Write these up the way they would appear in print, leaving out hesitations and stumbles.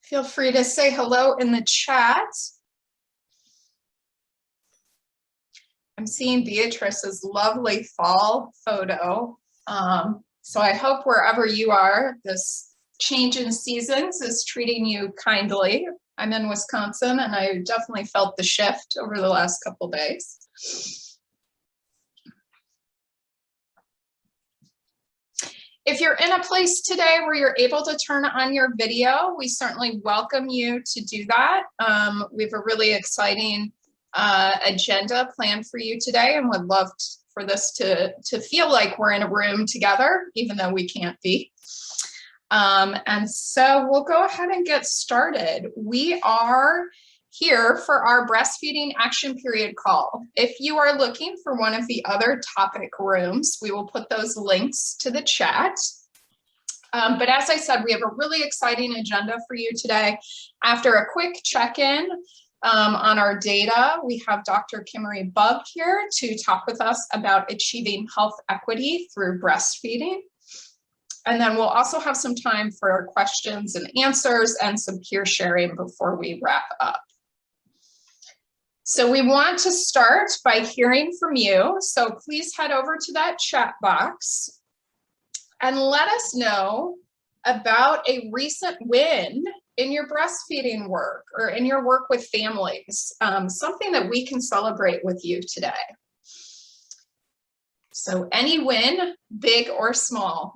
Feel free to say hello in the chat. I'm seeing Beatrice's lovely fall photo. So I hope wherever you are, this change in seasons is treating you kindly. I'm in Wisconsin and I definitely felt the shift over the last couple days. If you're in a place today where you're able to turn on your video, we certainly welcome you to do that. We have a really exciting agenda planned for you today and would love for this to feel like we're in a room together, even though we can't be. And so we'll go ahead and get started. We are here for our breastfeeding action period call. If you are looking for one of the other topic rooms, we will put those links to the chat. But as I said, we have a really exciting agenda for you today. After a quick check-in on our data, we have Dr. Kimmery Bug here to talk with us about achieving health equity through breastfeeding. And then we'll also have some time for questions and answers and some peer sharing before we wrap up. So we want to start by hearing from you. So please head over to that chat box and let us know about a recent win in your breastfeeding work or in your work with families, something that we can celebrate with you today. So any win, big or small.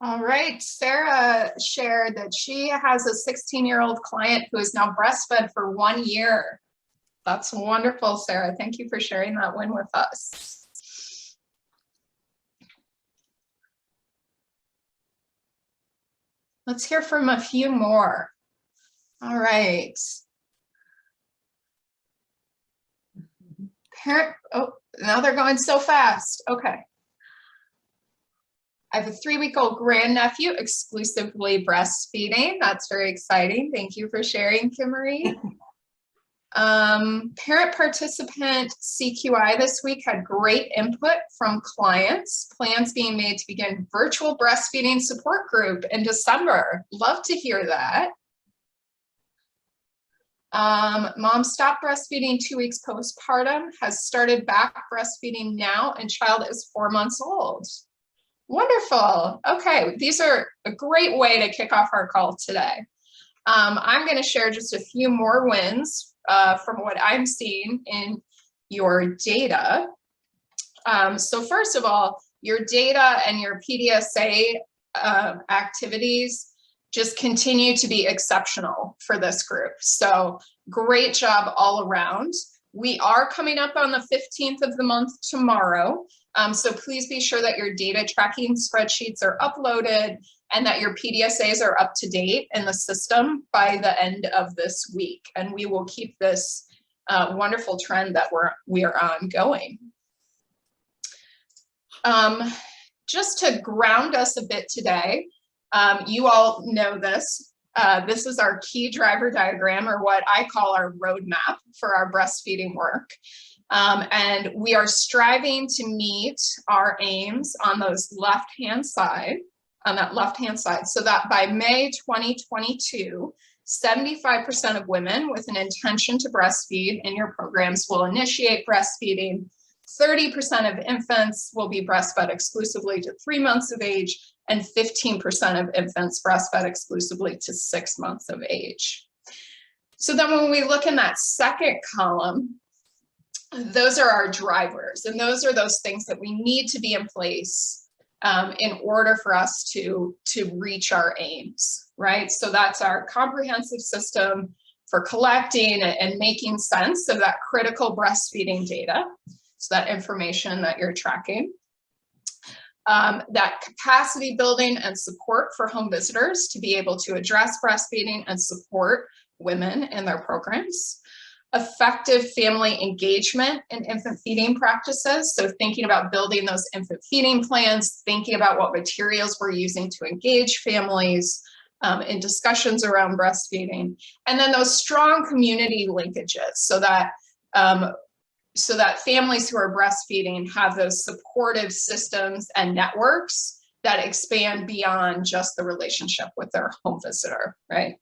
All right, Sarah shared that she has a 16-year-old client who is now breastfed for 1 year. That's wonderful, Sarah. Thank you for sharing that win with us. Let's hear from a few more. All right. Parent, oh, now they're going so fast. Okay. I have a 3-week-old grandnephew exclusively breastfeeding. That's very exciting. Thank you for sharing, Kimmery. Parent participant CQI this week had great input from clients. Plans being made to begin virtual breastfeeding support group in December. Love to hear that. Mom stopped breastfeeding 2 weeks postpartum, has started back breastfeeding now, and child is 4 months old. Wonderful. Okay, these are a great way to kick off our call today. I'm going to share just a few more wins from what I'm seeing in your data. So first of all, your data and your PDSA activities just continue to be exceptional for this group. So great job all around. We are coming up on the 15th of the month tomorrow. So please be sure that your data tracking spreadsheets are uploaded and that your PDSAs are up to date in the system by the end of this week. And we will keep this wonderful trend that we are on going. Just to ground us a bit today, you all know this. This is our key driver diagram, or what I call our roadmap for our breastfeeding work. And we are striving to meet our aims on those left-hand side, on that left-hand side, so that by May 2022, 75% of women with an intention to breastfeed in your programs will initiate breastfeeding. 30% of infants will be breastfed exclusively to 3 months of age, and 15% of infants breastfed exclusively to 6 months of age. So then when we look in that second column, those are our drivers, and those are those things that we need to be in place in order for us to reach our aims, right? So that's our comprehensive system collecting and making sense of that critical breastfeeding data, so that information that you're tracking. That capacity building and support for home visitors to be able to address breastfeeding and support women in their programs. Effective family engagement in infant feeding practices. So thinking about building those infant feeding plans, thinking about what materials we're using to engage families in discussions around breastfeeding. And then those strong community linkages so that families who are breastfeeding have those supportive systems and networks that expand beyond just the relationship with their home visitor, right?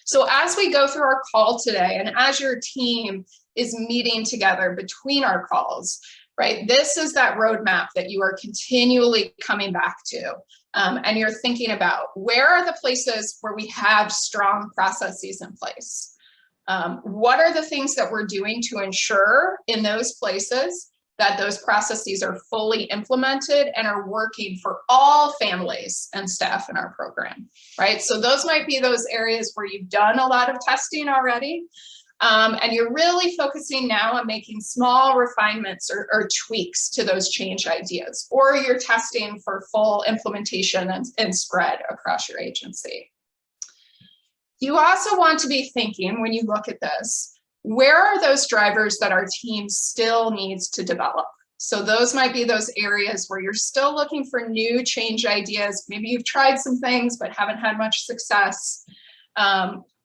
So as we go through our call today, and as your team is meeting together between our calls, right, this is that roadmap that you are continually coming back to. And you're thinking about, where are the places where we have strong processes in place? What are the things that we're doing to ensure in those places that those processes are fully implemented and are working for all families and staff in our program, right? So those might be those areas where you've done a lot of testing already, and you're really focusing now on making small refinements or tweaks to those change ideas, or you're testing for full implementation and spread across your agency. You also want to be thinking, when you look at this, where are those drivers that our team still needs to develop? So those might be those areas where you're still looking for new change ideas. Maybe you've tried some things but haven't had much success,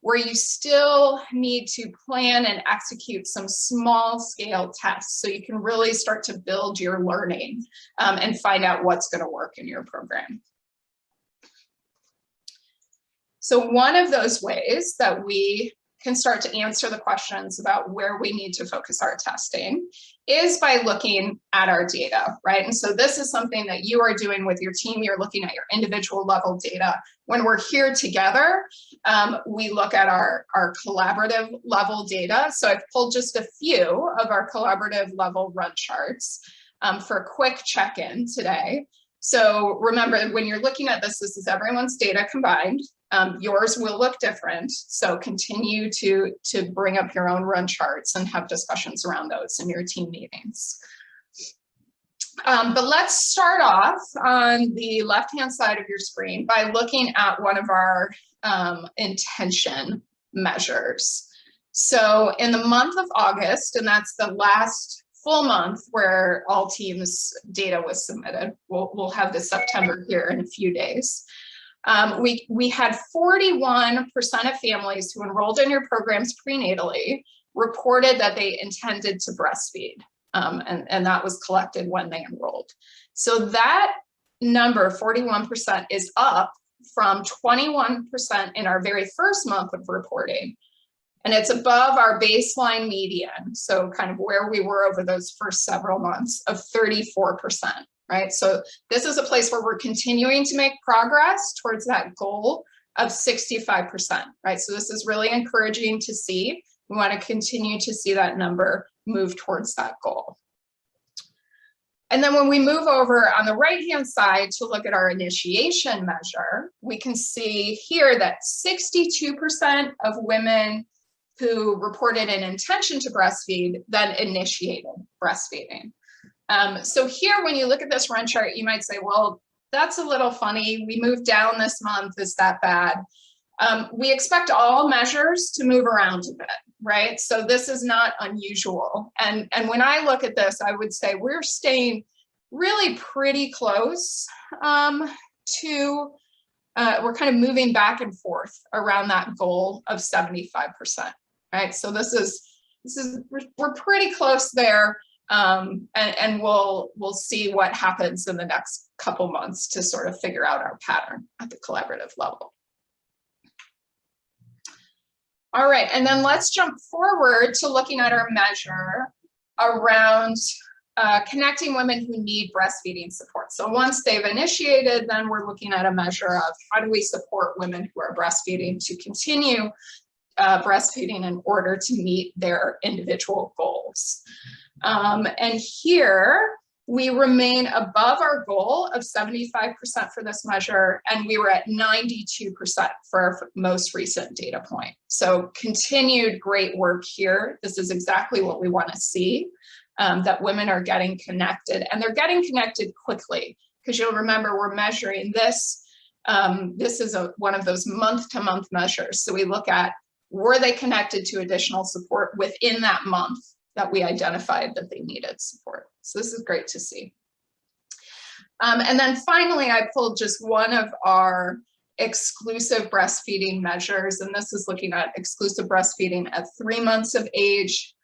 where you still need to plan and execute some small scale tests so you can really start to build your learning and find out what's going to work in your program. So one of those ways that we can start to answer the questions about where we need to focus our testing is by looking at our data, right? And so this is something that you are doing with your team. You're looking at your individual level data. When we're here together, we look at our collaborative level data. So I've pulled just a few of our collaborative level run charts for a quick check-in today. So remember, when you're looking at this, this is everyone's data combined. Yours will look different, so continue to bring up your own run charts and have discussions around those in your team meetings. But let's start off on the left-hand side of your screen by looking at one of our intention measures. So in the month of August, and that's the last full month where all teams' data was submitted, we'll have the September here in a few days. We had 41% of families who enrolled in your programs prenatally reported that they intended to breastfeed, and that was collected when they enrolled. So that number, 41%, is up from 21% in our very first month of reporting, and it's above our baseline median, so kind of where we were over those first several months, of 34%. Right? So this is a place where we're continuing to make progress towards that goal of 65%, right? So this is really encouraging to see. We want to continue to see that number move towards that goal. And then when we move over on the right-hand side to look at our initiation measure, we can see here that 62% of women who reported an intention to breastfeed then initiated breastfeeding. So here, when you look at this run chart, you might say, well, that's a little funny. We moved down this month. Is that bad? We expect all measures to move around a bit, right? So this is not unusual. And when I look at this, I would say we're staying really pretty close to, we're kind of moving back and forth around that goal of 75%, right? So we're pretty close there. And we'll see what happens in the next couple months to sort of figure out our pattern at the collaborative level. All right, and then let's jump forward to looking at our measure around connecting women who need breastfeeding support. So once they've initiated, then we're looking at a measure of how do we support women who are breastfeeding to continue breastfeeding in order to meet their individual goals. And here We remain above our goal of 75% for this measure, and we were at 92% for our most recent data point. So continued great work here. This is exactly what we want to see, that women are getting connected, and they're getting connected quickly, because you'll remember we're measuring this. This is one of those month-to-month measures. So we look at, were they connected to additional support within that month that we identified that they needed support. So this is great to see. And then finally, I pulled just one of our exclusive breastfeeding measures, and this is looking at exclusive breastfeeding at 3 months of age.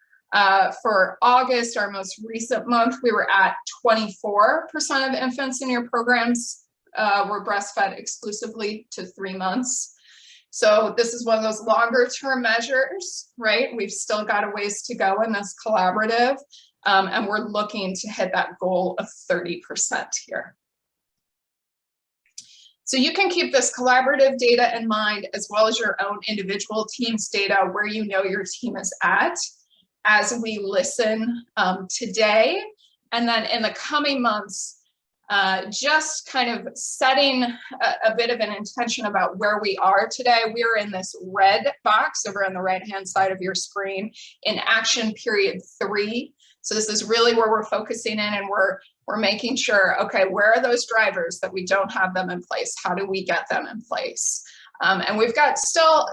For August, our most recent month, we were at 24% of infants in your programs were breastfed exclusively to 3 months. So this is one of those longer term measures, right? We've still got a ways to go in this collaborative, and we're looking to hit that goal of 30% here. So you can keep this collaborative data in mind, as well as your own individual team's data, where you know your team is at, as we listen today, and then in the coming months, just kind of setting a bit of an intention about where we are today. We're in this red box over on the right-hand side of your screen in action period 3. So this is really where we're focusing in, and we're making sure, okay, where are those drivers that we don't have them in place? How do we get them in place? And we've got still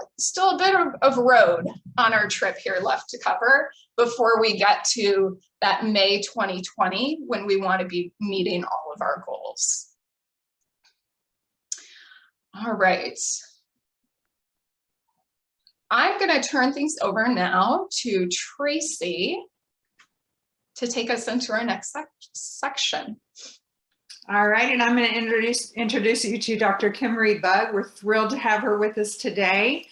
a bit of road on our trip here left to cover before we get to that May 2020, when we want to be meeting all of our goals. All right. I'm going to turn things over now to Tracy to take us into our next section. All right, and I'm going to introduce you to Dr. Kimmery Bugg. We're thrilled to have her with us today.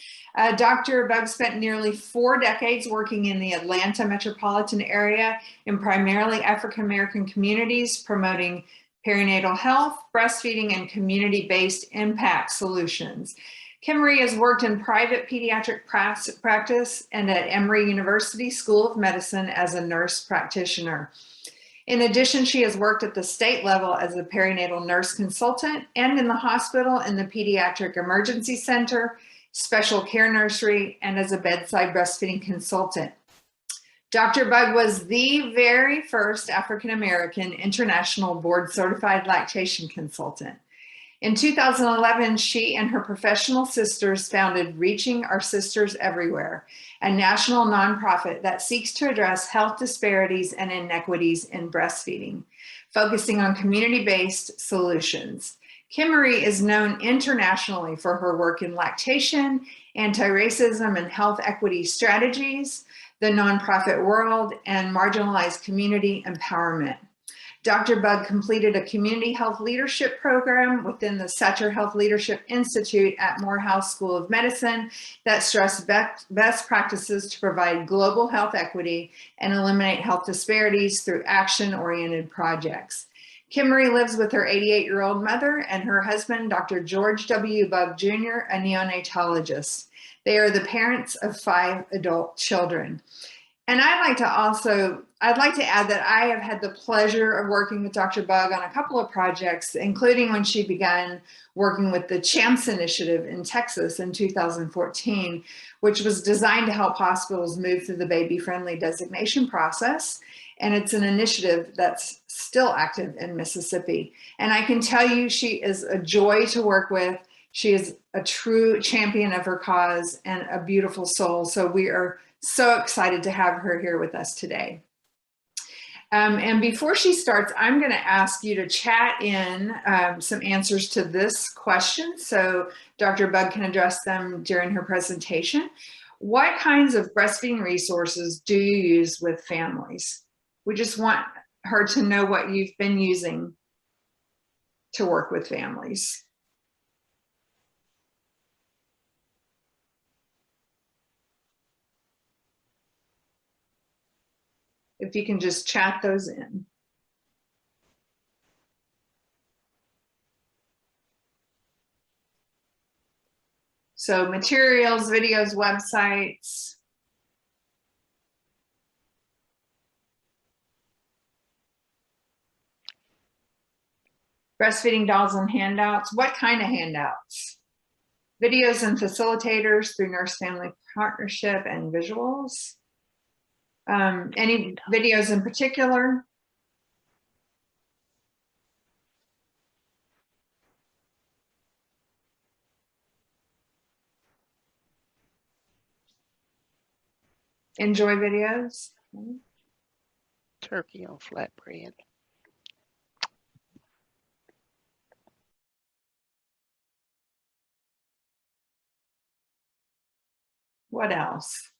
Dr. Bugg spent nearly 4 decades working in the Atlanta metropolitan area in primarily African-American communities, promoting perinatal health, breastfeeding, and community-based impact solutions. Kimmery has worked in private pediatric practice and at Emory University School of Medicine as a nurse practitioner. In addition, she has worked at the state level as a perinatal nurse consultant and in the hospital in the Pediatric Emergency Center, Special Care Nursery, and as a bedside breastfeeding consultant. Dr. Bugg was the very first African-American international board-certified lactation consultant. In 2011, she and her professional sisters founded Reaching Our Sisters Everywhere, a national nonprofit that seeks to address health disparities and inequities in breastfeeding, focusing on community-based solutions. Kimmery is known internationally for her work in lactation, anti-racism and health equity strategies, the nonprofit world, and marginalized community empowerment. Dr. Bugg completed a community health leadership program within the Satcher Health Leadership Institute at Morehouse School of Medicine that stressed best practices to provide global health equity and eliminate health disparities through action-oriented projects. Kimmery lives with her 88-year-old mother and her husband, Dr. George W. Bugg Jr., a neonatologist. They are the parents of 5 adult children. And I'd like to add that I have had the pleasure of working with Dr. Bugg on a couple of projects, including when she began working with the CHAMPS initiative in Texas in 2014, which was designed to help hospitals move through the baby-friendly designation process. And it's an initiative that's still active in Mississippi. And I can tell you, she is a joy to work with. She is a true champion of her cause and a beautiful soul. So we are so excited to have her here with us today. And before she starts, I'm going to ask you to chat in some answers to this question so Dr. Bugg can address them during her presentation. What kinds of breastfeeding resources do you use with families? We just want her to know what you've been using to work with families. If you can just chat those in. So materials, videos, websites. breastfeeding dolls and handouts. What kind of handouts? Videos and facilitators through Nurse Family Partnership and visuals. Any videos in particular? Enjoy videos. Turkey on flatbread. What else?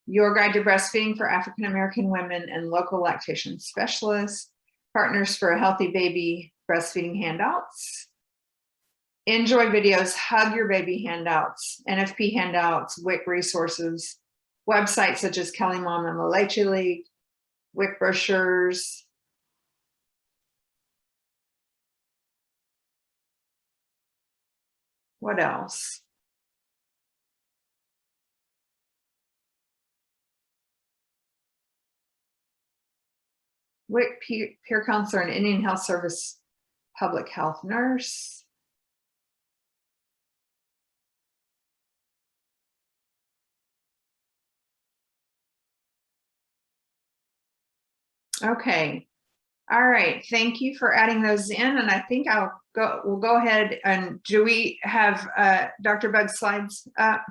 Your Guide to Breastfeeding for African American Women and Local Lactation Specialists. Partners for a Healthy Baby breastfeeding handouts. Enjoy videos, hug your baby handouts, NFP handouts, WIC resources, websites such as Kelly Mom and La Leche League, WIC brochures. What else? WIC peer counselor and Indian Health Service public health nurse. Okay. All right. Thank you for adding those in. And I think we'll go ahead and do we have Dr. Bug's slides up?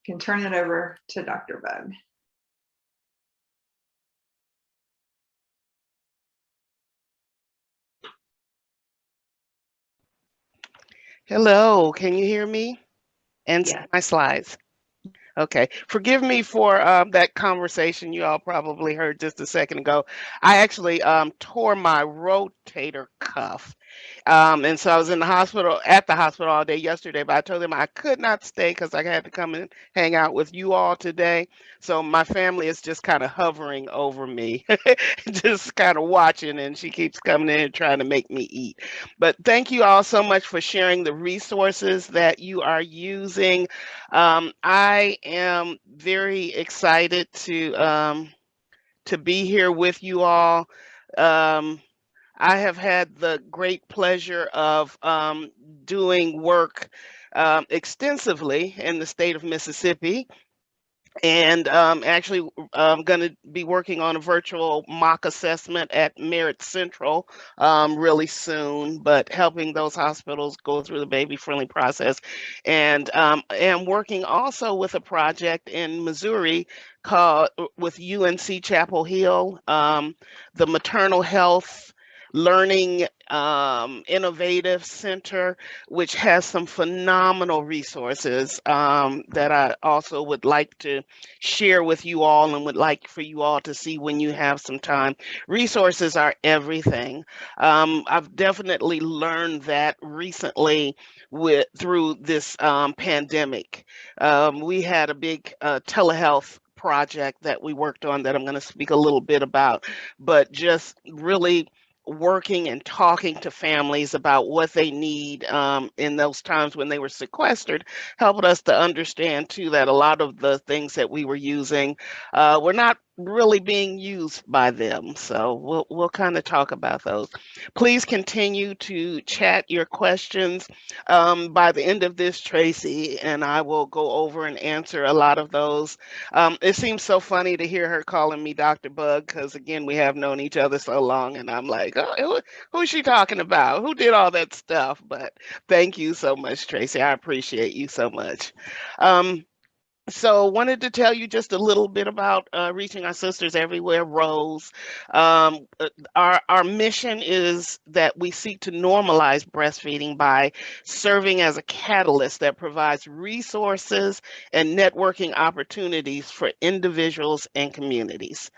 Can turn it over to Dr. Bug. Hello, can you hear me? And Yeah. my slides. Okay, forgive me for that conversation you all probably heard just a second ago. I actually tore my rotator cuff. And so I was at the hospital all day yesterday, but I told them I could not stay because I had to come and hang out with you all today. So my family is just kind of hovering over me, just kind of watching, and she keeps coming in and trying to make me eat. But thank you all so much for sharing the resources that you are using. I am very excited to be here with you all. I have had the great pleasure of doing work extensively in the state of Mississippi. And actually, I'm going to be working on a virtual mock assessment at Merritt Central really soon, but helping those hospitals go through the baby-friendly process. And am working also with a project in Missouri called with UNC Chapel Hill, the Maternal Health Learning Innovative Center, which has some phenomenal resources that I also would like to share with you all and would like for you all to see when you have some time. Resources are everything. I've definitely learned that recently through this pandemic. We had a big telehealth project that we worked on that I'm going to speak a little bit about, but just really working and talking to families about what they need in those times when they were sequestered helped us to understand too that a lot of the things that we were using were not really being used by them. So we'll kind of talk about those. Please continue to chat your questions. By the end of this, Tracy and I will go over and answer a lot of those. It seems so funny to hear her calling me Dr. Bug because, again, we have known each other so long, and I'm like, oh, who's she talking about? Who did all that stuff? But thank you so much, Tracy. I appreciate you so much. So wanted to tell you just a little bit about Reaching Our Sisters Everywhere, Rose. Our mission is that we seek to normalize breastfeeding by serving as a catalyst that provides resources and networking opportunities for individuals and communities.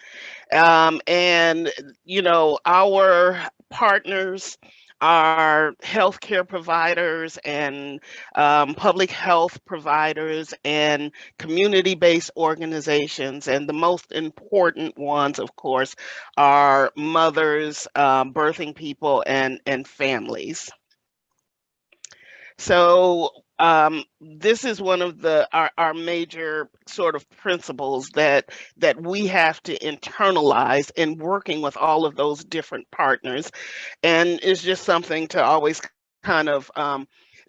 And, you know, our partners are healthcare providers and public health providers and community-based organizations. And the most important ones, of course, are mothers, birthing people, and families. So this is one of our major sort of principles that we have to internalize in working with all of those different partners, and it's just something to always kind of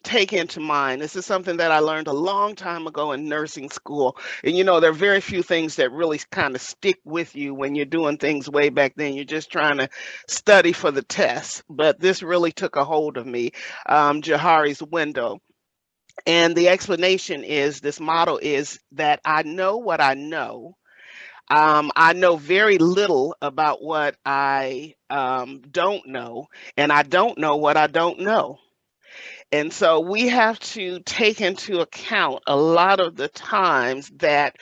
take into mind. This is something that I learned a long time ago in nursing school. And there are very few things that really kind of stick with you when you're doing things way back then. You're just trying to study for the test. But this really took a hold of me, Johari's window. And the explanation is this motto is that I know what I know. I know very little about what I don't know, and I don't know what I don't know. And so we have to take into account a lot of the times that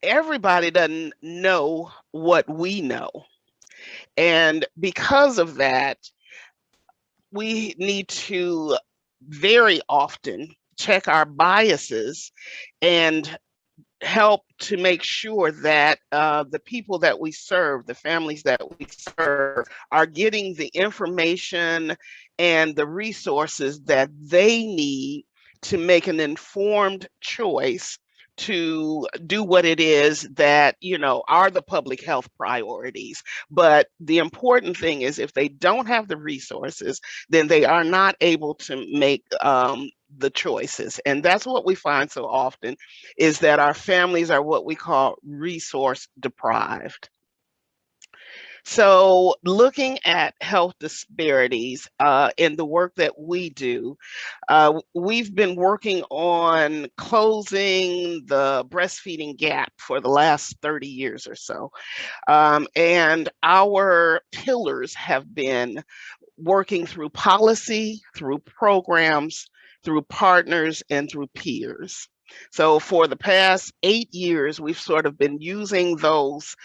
everybody doesn't know what we know. And because of that, we need to very often check our biases and help to make sure that the people that we serve, the families that we serve, are getting the information and the resources that they need to make an informed choice to do what it is that are the public health priorities. But the important thing is, if they don't have the resources, then they are not able to make the choices. And that's what we find so often, is that our families are what we call resource deprived. So, looking at health disparities in the work that we do, we've been working on closing the breastfeeding gap for the last 30 years or so. And our pillars have been working through policy, through programs, through partners, and through peers. So for the past 8 years, we've sort of been using those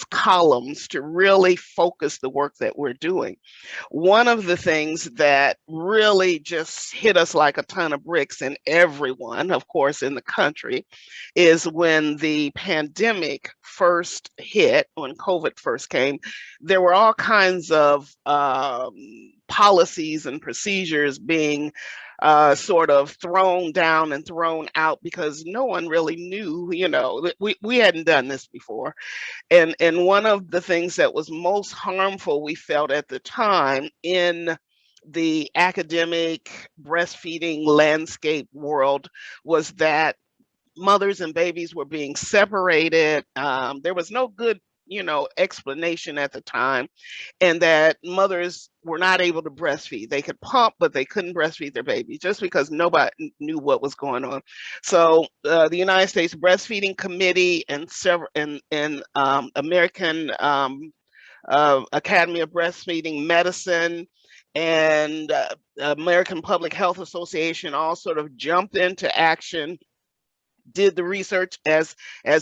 columns to really focus the work that we're doing. One of the things that really just hit us like a ton of bricks, and everyone, of course, in the country, is when the pandemic first hit, when COVID first came. There were all kinds of policies and procedures being sort of thrown down and thrown out because no one really knew, we hadn't done this before. And one of the things that was most harmful, we felt at the time, in the academic breastfeeding landscape world, was that mothers and babies were being separated. There was no good, explanation at the time, and that mothers were not able to breastfeed. They could pump, but they couldn't breastfeed their babies just because nobody knew what was going on. So the United States Breastfeeding Committee and several and American Academy of Breastfeeding Medicine and American Public Health Association all sort of jumped into action, did the research as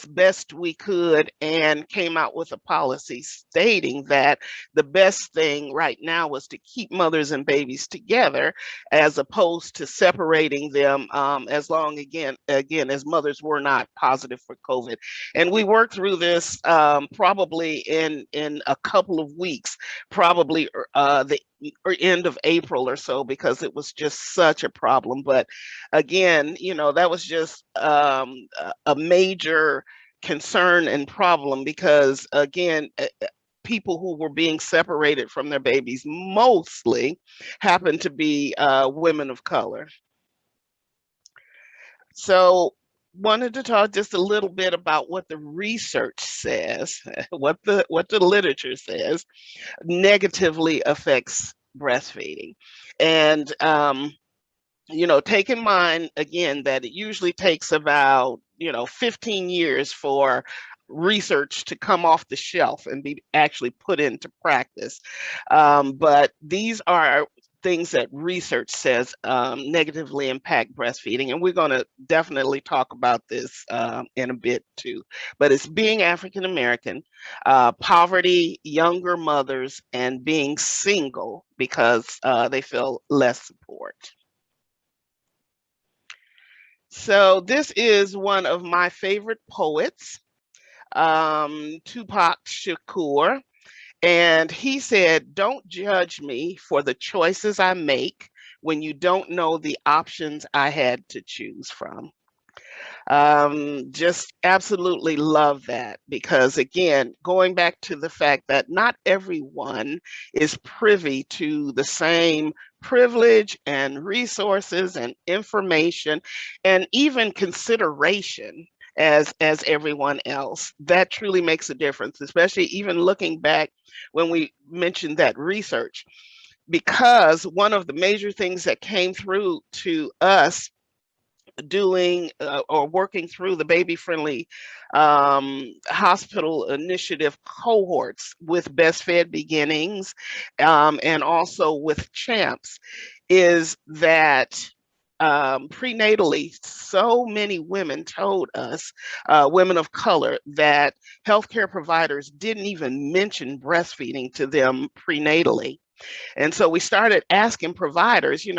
best we could, and came out with a policy stating that the best thing right now was to keep mothers and babies together, as opposed to separating them, as long again as mothers were not positive for COVID. And we worked through this probably in a couple of weeks, probably the end of April or so, because it was just such a problem. But again, that was just a major concern and problem, because again, people who were being separated from their babies mostly happened to be women of color. So wanted to talk just a little bit about what the research says, what the literature says negatively affects breastfeeding. And take in mind again that it usually takes about 15 years for research to come off the shelf and be actually put into practice. But these are things that research says negatively impact breastfeeding, and we're going to definitely talk about this in a bit too. But it's being African American, poverty, younger mothers, and being single because they feel less support. So this is one of my favorite poets, Tupac Shakur, and he said, "Don't judge me for the choices I make, when you don't know the options I had to choose from. Just absolutely love that because, again, going back to the fact that not everyone is privy to the same privilege and resources and information and even consideration as everyone else. That truly makes a difference, especially even looking back when we mentioned that research, because one of the major things that came through to us doing or working through the baby friendly hospital initiative cohorts with Best Fed Beginnings and also with Champs is that prenatally, so many women told us, women of color, that healthcare providers didn't even mention breastfeeding to them prenatally. And so we started asking providers, is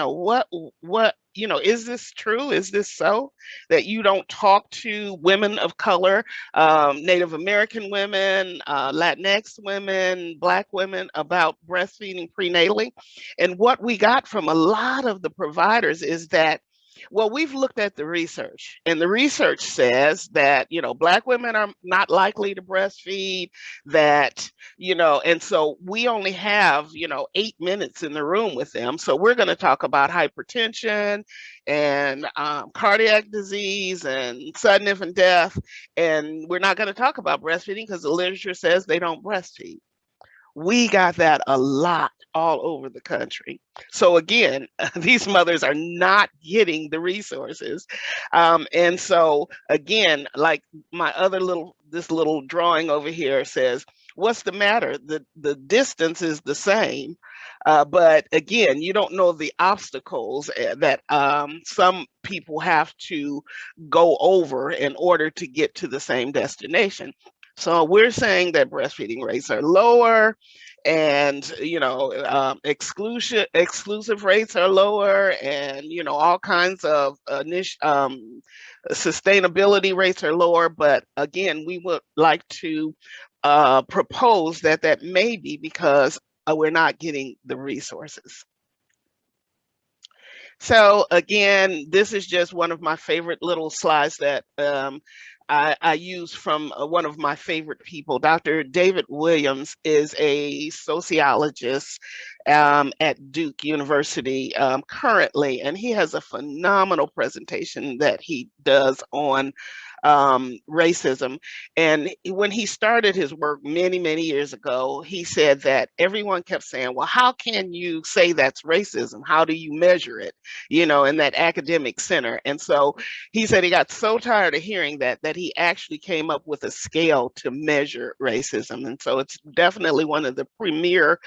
this true? Is this so that you don't talk to women of color, Native American women, Latinx women, Black women about breastfeeding prenatally? And what we got from a lot of the providers is that, well, we've looked at the research, and the research says that, Black women are not likely to breastfeed, that, and so we only have, 8 minutes in the room with them. So we're going to talk about hypertension and cardiac disease and sudden infant death. And we're not going to talk about breastfeeding because the literature says they don't breastfeed. We got that a lot all over the country. So again, these mothers are not getting the resources. And so again, like this little drawing over here says, what's the matter? The distance is the same. But again, you don't know the obstacles that some people have to go over in order to get to the same destination. So we're saying that breastfeeding rates are lower, and exclusive rates are lower, and all kinds of sustainability rates are lower. But again, we would like to propose that may be because we're not getting the resources. So again, this is just one of my favorite little slides that I use from one of my favorite people. Dr. David Williams is a sociologist at Duke University currently, and he has a phenomenal presentation that he does on racism. And when he started his work many, many years ago, he said that everyone kept saying, well, how can you say that's racism? How do you measure it, in that academic center? And so he said he got so tired of hearing that he actually came up with a scale to measure racism. And so it's definitely one of the premier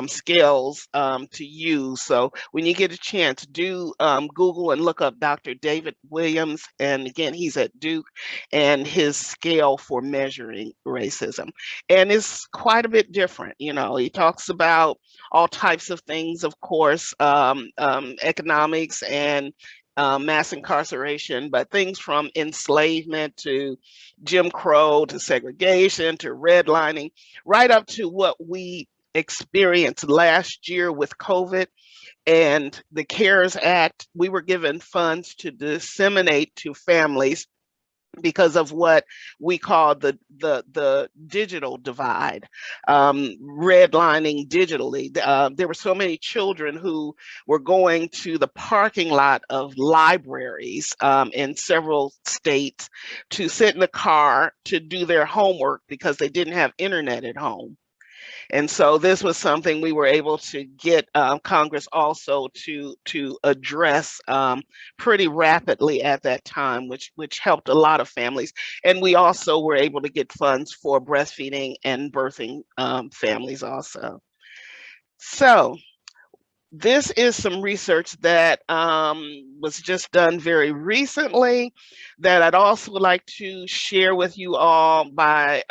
scales to use. So when you get a chance, do Google and look up Dr. David Williams. And again, he's at Duke, and his scale for measuring racism. And it's quite a bit different. He talks about all types of things, of course, economics and mass incarceration, but things from enslavement to Jim Crow to segregation to redlining, right up to what we experienced last year with COVID and the CARES Act. We were given funds to disseminate to families because of what we call the digital divide, redlining digitally. There were so many children who were going to the parking lot of libraries in several states to sit in the car to do their homework because they didn't have internet at home. And so this was something we were able to get Congress also to address pretty rapidly at that time, which helped a lot of families. And we also were able to get funds for breastfeeding and birthing families also. So this is some research that was just done very recently that I'd also like to share with you all by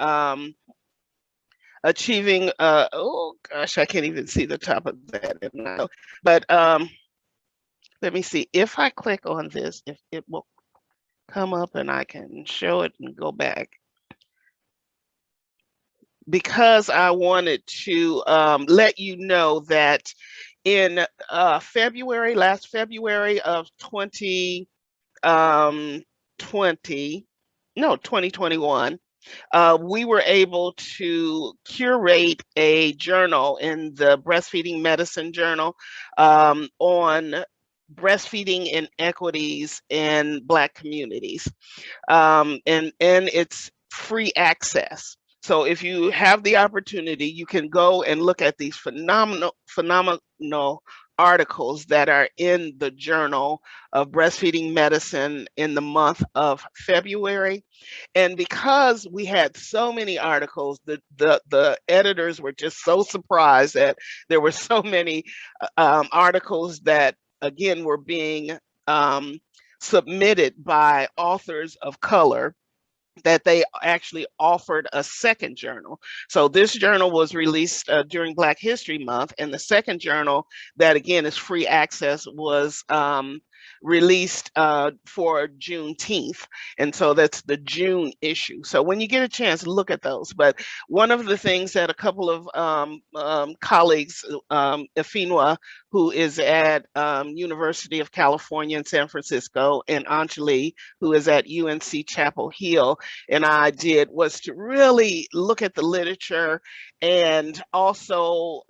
achieving oh gosh, I can't even see the top of that now. But let me see if I click on this, if it will come up and I can show it and go back, because I wanted to let you know that in last February of 2021, we were able to curate a journal in the Breastfeeding Medicine Journal on breastfeeding inequities in Black communities. And it's free access. So if you have the opportunity, you can go and look at these phenomenal articles that are in the Journal of Breastfeeding Medicine in the month of February. And because we had so many articles, the editors were just so surprised that there were so many articles that again were being submitted by authors of color, that they actually offered a second journal. So this journal was released during Black History Month, and the second journal, that again is free access, was released for Juneteenth. And so that's the June issue. So when you get a chance, look at those. But one of the things that a couple of colleagues, Afinwa, who is at University of California in San Francisco, and Anjali, who is at UNC Chapel Hill, and I did, was to really look at the literature and also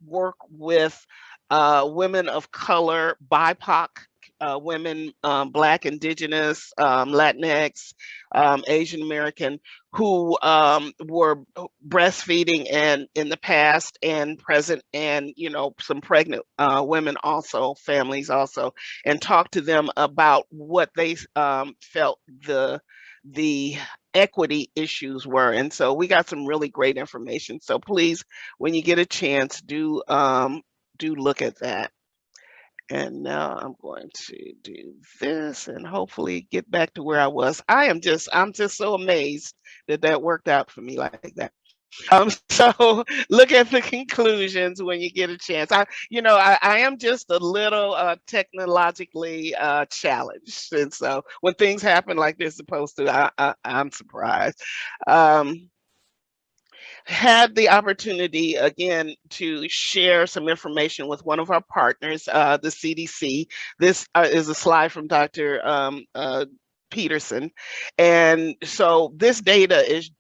work with women of color, BIPOC women, Black, Indigenous, Latinx, Asian American, who were breastfeeding and in the past and present, and some pregnant women also, families also, and talk to them about what they felt the equity issues were. And so we got some really great information. So please, when you get a chance, do look at that. And now I'm going to do this and hopefully get back to where I was. I'm just so amazed that that worked out for me like that. So look at the conclusions when you get a chance. I am just a little technologically challenged, and so when things happen like they're supposed to, I'm surprised. Had the opportunity again to share some information with one of our partners, the CDC. This is a slide from Dr. Peterson, and so this data is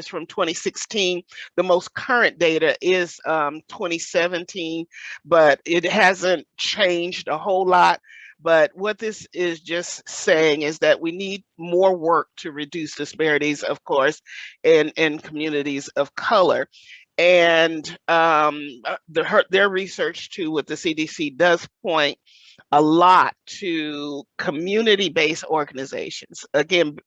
from 2016. The most current data is 2017, but it hasn't changed a whole lot. But what this is just saying is that we need more work to reduce disparities, of course, in communities of color. And their research too with the CDC does point a lot to community-based organizations. Again,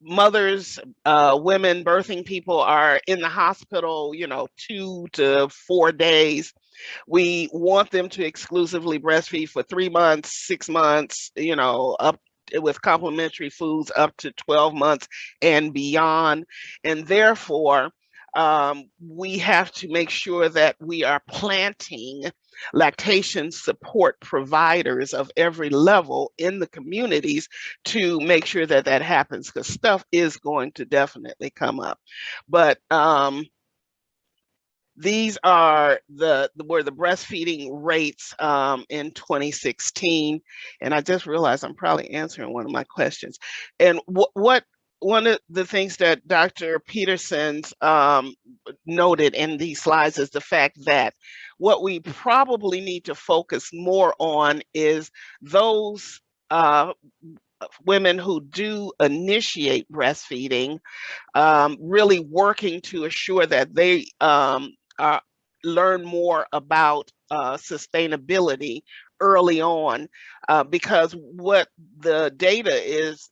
mothers, women, birthing people are in the hospital, 2 to 4 days. We want them to exclusively breastfeed for 3 months, 6 months, up with complementary foods up to 12 months and beyond. And therefore, we have to make sure that we are planting lactation support providers of every level in the communities to make sure that that happens, because stuff is going to definitely come up. But these are the breastfeeding rates in 2016, and I just realized I'm probably answering one of my questions. And what one of the things that Dr. Peterson's noted in these slides is the fact that what we probably need to focus more on is those women who do initiate breastfeeding, really working to assure that they learn more about sustainability early on, because what the data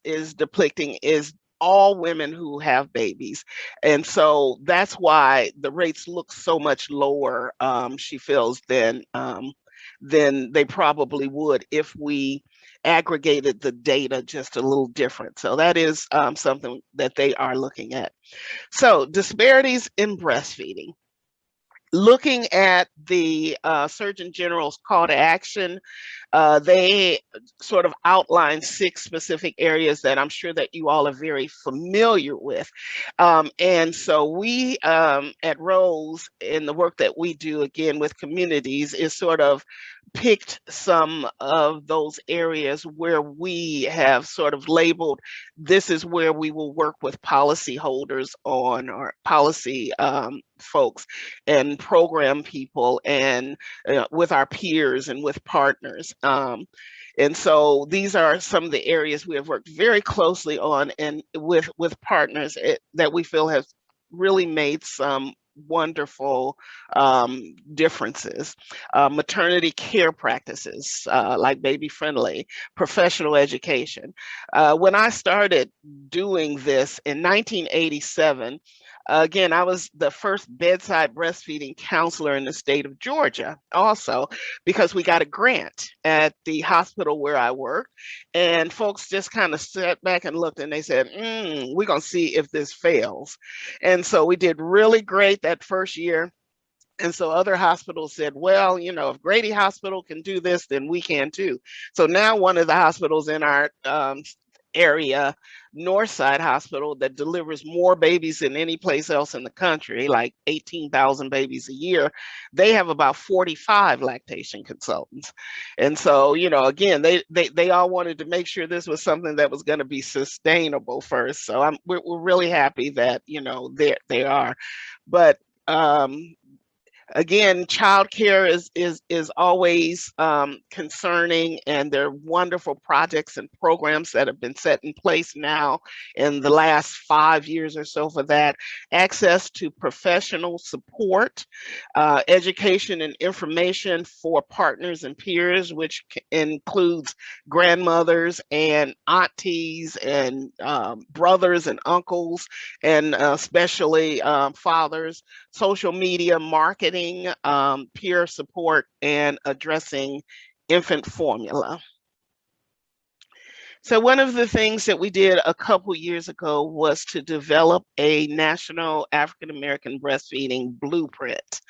is depicting is all women who have babies. And so that's why the rates look so much lower, she feels, than they probably would if we aggregated the data just a little different. So that is something that they are looking at. So disparities in breastfeeding. Looking at the Surgeon General's call to action, They sort of outline 6 specific areas that I'm sure that you all are very familiar with. And so we at Rose, in the work that we do again with communities, is sort of picked some of those areas where we have sort of labeled this is where we will work with policyholders on, or policy folks and program people, and with our peers and with partners. And so these are some of the areas we have worked very closely on, and with partners that we feel have really made some wonderful differences. Maternity care practices, like baby friendly, professional education. When I started doing this in 1987, again, I was the first bedside breastfeeding counselor in the state of Georgia, also because we got a grant at the hospital where I worked. And folks just kind of sat back and looked, and they said, we're going to see if this fails. And so we did really great that first year. And so other hospitals said, well, if Grady Hospital can do this, then we can too. So now one of the hospitals in our area, Northside Hospital, that delivers more babies than any place else in the country, like 18,000 babies a year, they have about 45 lactation consultants. And so, again, they all wanted to make sure this was something that was going to be sustainable first. So we're really happy that, they are. But again, childcare is always concerning, and there are wonderful projects and programs that have been set in place now in the last 5 years or so for that. Access to professional support, education and information for partners and peers, which includes grandmothers and aunties and brothers and uncles, and especially fathers. Social media marketing, peer support, and addressing infant formula. So one of the things that we did a couple years ago was to develop a national African American breastfeeding blueprint.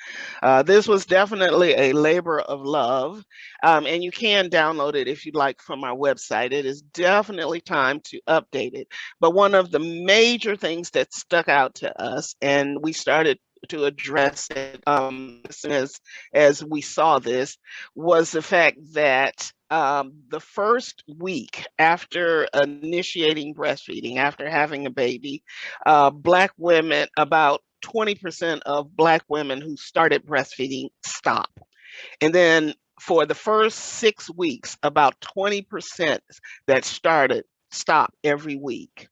This was definitely a labor of love, and you can download it if you'd like from our website. It is definitely time to update it. But one of the major things that stuck out to us, and we started to address it as we saw this, was the fact that the first week after initiating breastfeeding, after having a baby, Black women, about 20% of Black women who started breastfeeding stop. And then for the first 6 weeks, about 20% that started stop every week.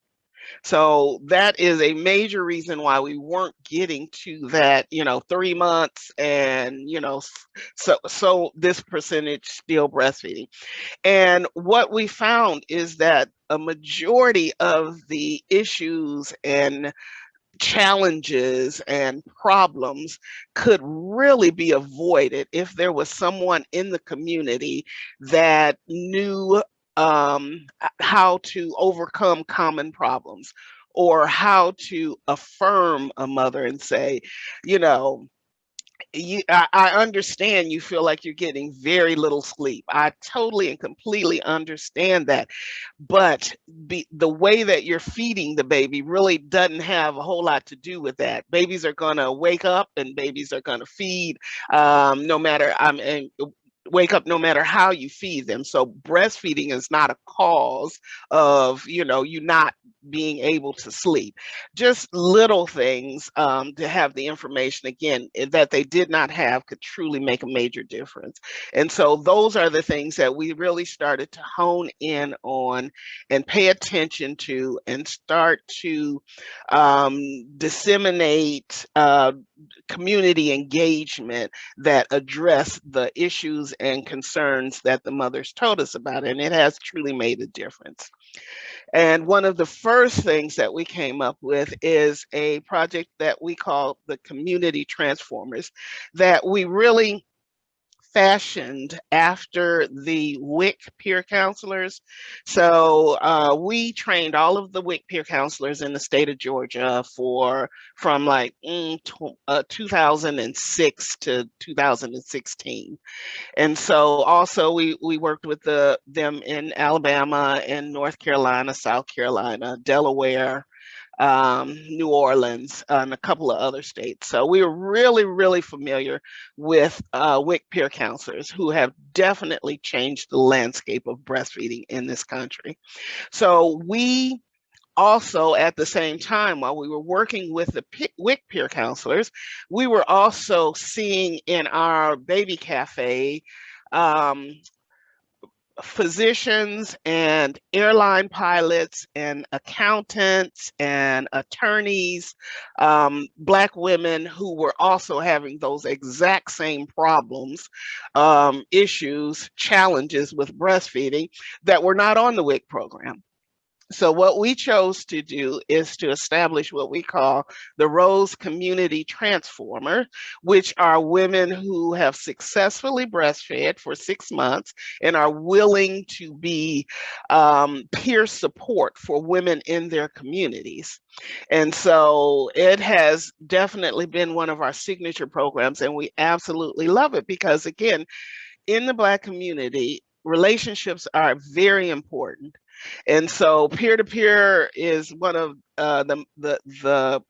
So that is a major reason why we weren't getting to that, 3 months and, so this percentage still breastfeeding. And what we found is that a majority of the issues and challenges and problems could really be avoided if there was someone in the community that knew how to overcome common problems, or how to affirm a mother and say, you know, I understand you feel like you're getting very little sleep. I totally and completely understand that. But the way that you're feeding the baby really doesn't have a whole lot to do with that. Babies are going to wake up, and babies are going to feed, no matter, and wake up no matter how you feed them. So breastfeeding is not a cause of, you not being able to sleep. Just little things to have the information, again, that they did not have could truly make a major difference. And so those are the things that we really started to hone in on and pay attention to, and start to disseminate community engagement that address the issues and concerns that the mothers told us about. And it has truly made a difference. And one of the first things that we came up with is a project that we call the Community Transformers, that we really fashioned after the WIC peer counselors. So we trained all of the WIC peer counselors in the state of Georgia from like 2006 to 2016. And so also we worked with them in Alabama and North Carolina, South Carolina, Delaware, New Orleans, and a couple of other states. So we were really, really familiar with WIC peer counselors who have definitely changed the landscape of breastfeeding in this country. So we also, at the same time, while we were working with the WIC peer counselors, we were also seeing in our baby cafe um, physicians and airline pilots and accountants and attorneys, Black women who were also having those exact same problems, issues, challenges with breastfeeding that were not on the WIC program. So what we chose to do is to establish what we call the Rose Community Transformer, which are women who have successfully breastfed for 6 months and are willing to be peer support for women in their communities. And so it has definitely been one of our signature programs, and we absolutely love it because, again, in the Black community, relationships are very important. And so peer-to-peer is one of the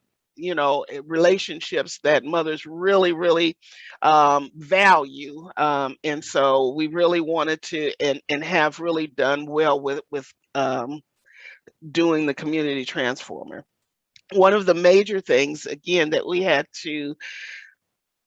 relationships that mothers really, really value. And so we really wanted to and have really done well with doing the community transformer. One of the major things, again, that we had to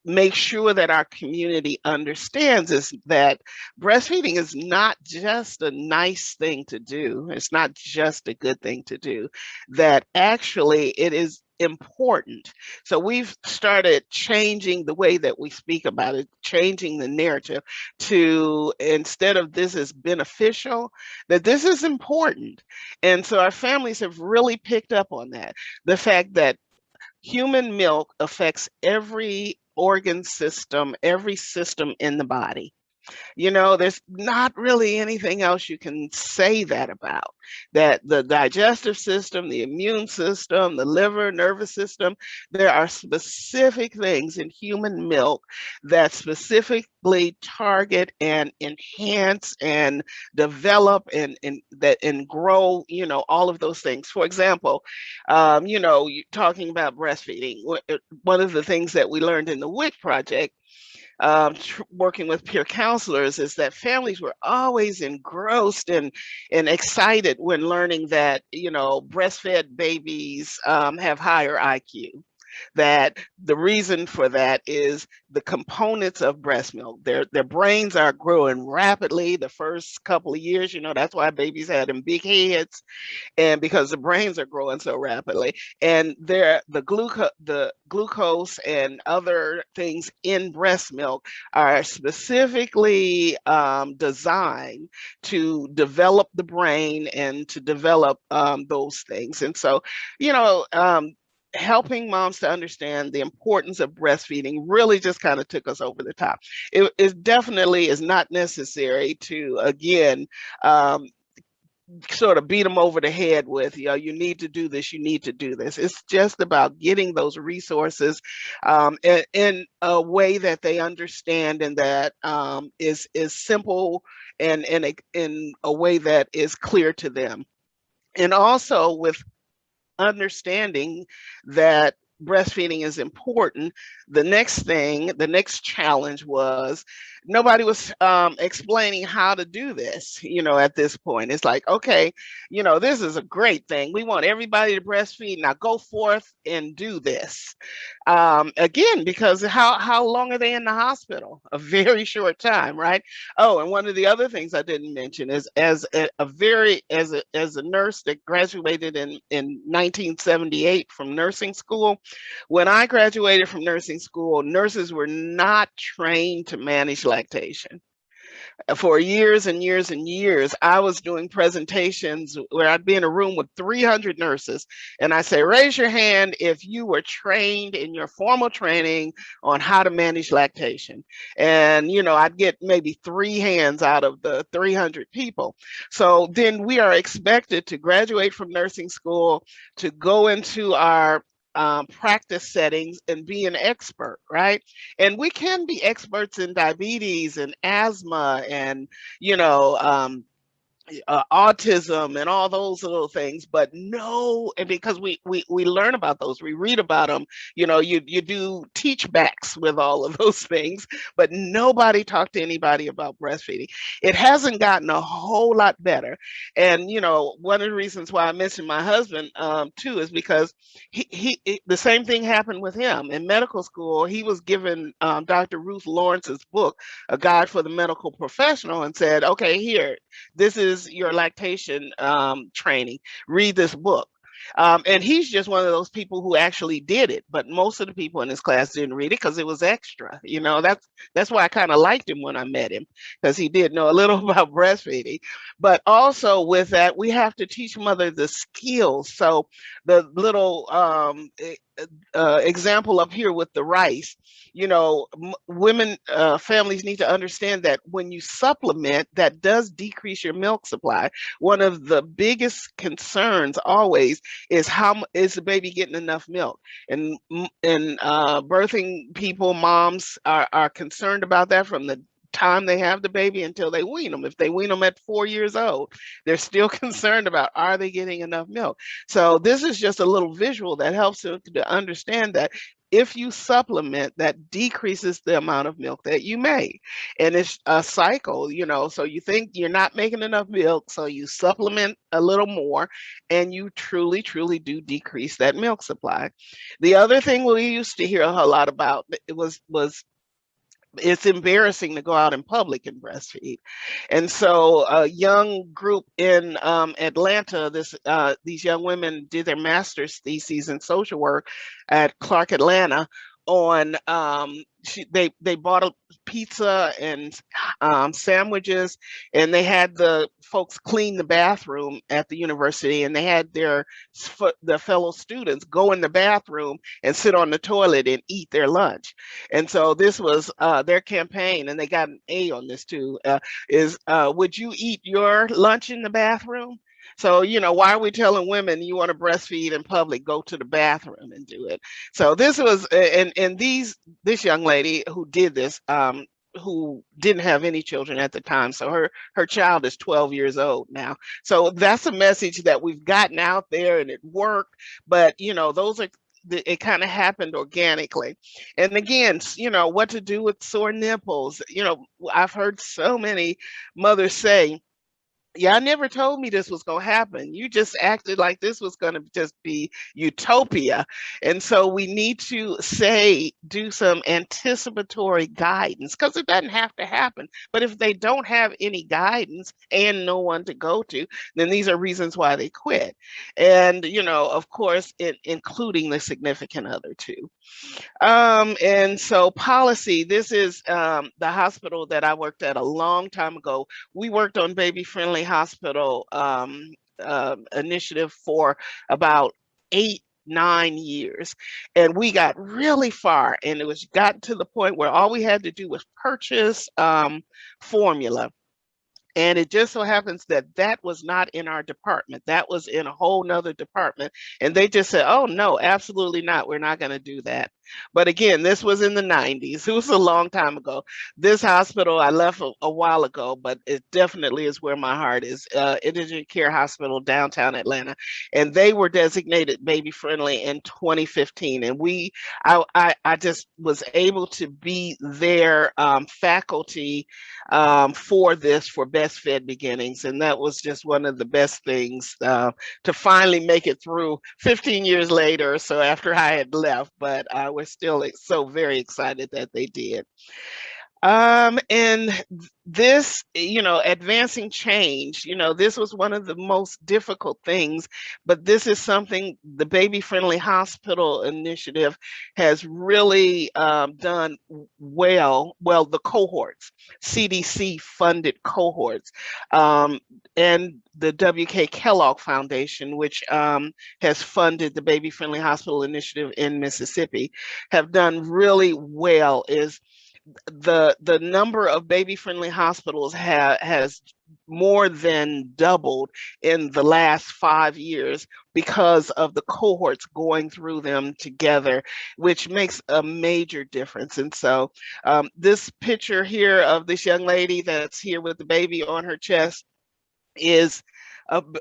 make sure that our community understands is that breastfeeding is not just a nice thing to do. It's not just a good thing to do, that actually it is important. So we've started changing the way that we speak about it, changing the narrative to, instead of this is beneficial, that this is important. And so our families have really picked up on that. The fact that human milk affects every organ system, every system in the body. There's not really anything else you can say that about. That the digestive system, the immune system, the liver, nervous system, there are specific things in human milk that specifically target and enhance and develop and grow, all of those things. For example, talking about breastfeeding, one of the things that we learned in the WIC project, working with peer counselors, is that families were always engrossed and excited when learning that breastfed babies have higher IQ. That the reason for that is the components of breast milk. Their brains are growing rapidly the first couple of years. That's why babies had them big heads, and because the brains are growing so rapidly, and the glucose and other things in breast milk are specifically designed to develop the brain and to develop those things. And so, helping moms to understand the importance of breastfeeding really just kind of took us over the top. It definitely is not necessary to, again, sort of beat them over the head with, you need to do this, you need to do this. It's just about getting those resources in a way that they understand and that is simple and in a way that is clear to them. And also with understanding that breastfeeding is important, the next challenge was nobody was explaining how to do this. At this point, it's like, okay, this is a great thing. We want everybody to breastfeed. Now go forth and do this. Again, because how long are they in the hospital? A very short time, right? Oh, and one of the other things I didn't mention is as a nurse that graduated in 1978 from nursing school. When I graduated from nursing school, nurses were not trained to manage lactation. For years and years and years, I was doing presentations where I'd be in a room with 300 nurses, and I say, raise your hand if you were trained in your formal training on how to manage lactation. And, I'd get maybe 3 hands out of the 300 people. So then we are expected to graduate from nursing school, to go into our practice settings and be an expert, right? And we can be experts in diabetes and asthma and, you know, um, autism and all those little things, but no, and because we learn about those, we read about them, you do teach backs with all of those things, but nobody talked to anybody about breastfeeding. It hasn't gotten a whole lot better. And one of the reasons why I mentioned my husband too is because the same thing happened with him in medical school. He was given Dr. Ruth Lawrence's book, A Guide for the Medical Professional, and said, okay, here, this is your lactation training. Read this book. And he's just one of those people who actually did it. But most of the people in his class didn't read it because it was extra. That's why I kind of liked him when I met him, because he did know a little about breastfeeding. But also with that, we have to teach mother the skills. So the little example up here with the rice, women, families need to understand that when you supplement, that does decrease your milk supply. One of the biggest concerns always is is the baby getting enough milk, and birthing people, moms are concerned about that from the time they have the baby until they wean them. If they wean them at 4 years old, they're still concerned about, are they getting enough milk? So this is just a little visual that helps them to understand that if you supplement, that decreases the amount of milk that you make. And it's a cycle, so you think you're not making enough milk, so you supplement a little more, and you truly, truly do decrease that milk supply. The other thing we used to hear a whole lot about, it was it's embarrassing to go out in public and breastfeed. And so a young group in Atlanta, these young women did their master's theses in social work at Clark Atlanta on they bought a pizza and sandwiches, and they had the folks clean the bathroom at the university, and they had the fellow students go in the bathroom and sit on the toilet and eat their lunch. And so this was their campaign, and they got an A on this too, would you eat your lunch in the bathroom? So, why are we telling women you want to breastfeed in public, go to the bathroom and do it? So this was, and this young lady who did this, who didn't have any children at the time. So her child is 12 years old now. So that's a message that we've gotten out there, and it worked. But, those are, it kind of happened organically. And again, what to do with sore nipples. I've heard so many mothers say, y'all never told me this was going to happen. You just acted like this was going to just be utopia. And so we need to do some anticipatory guidance, because it doesn't have to happen. But if they don't have any guidance and no one to go to, then these are reasons why they quit. And, of course, including the significant other too. And so policy, this is the hospital that I worked at a long time ago. We worked on baby friendly hospital initiative for about 8-9 years, and we got really far, and it was gotten to the point where all we had to do was purchase formula. And it just so happens that was not in our department. That was in a whole nother department. And they just said, oh, no, absolutely not. We're not going to do that. But again, this was in the 90s. It was a long time ago. This hospital I left a while ago, but it definitely is where my heart is. Indigent Care Hospital, downtown Atlanta. And they were designated baby friendly in 2015. And I just was able to be their faculty for Best Fed Beginnings. And that was just one of the best things to finally make it through 15 years later or so after I had left. But I was still so very excited that they did. And this, advancing change, this was one of the most difficult things, but this is something the Baby Friendly Hospital Initiative has really done well. Well, the cohorts, CDC funded cohorts, um, and the W.K. Kellogg Foundation, which has funded the Baby Friendly Hospital Initiative in Mississippi, have done really well. Is the number of baby friendly hospitals has more than doubled in the last 5 years because of the cohorts going through them together, which makes a major difference. And so this picture here of this young lady that's here with the baby on her chest is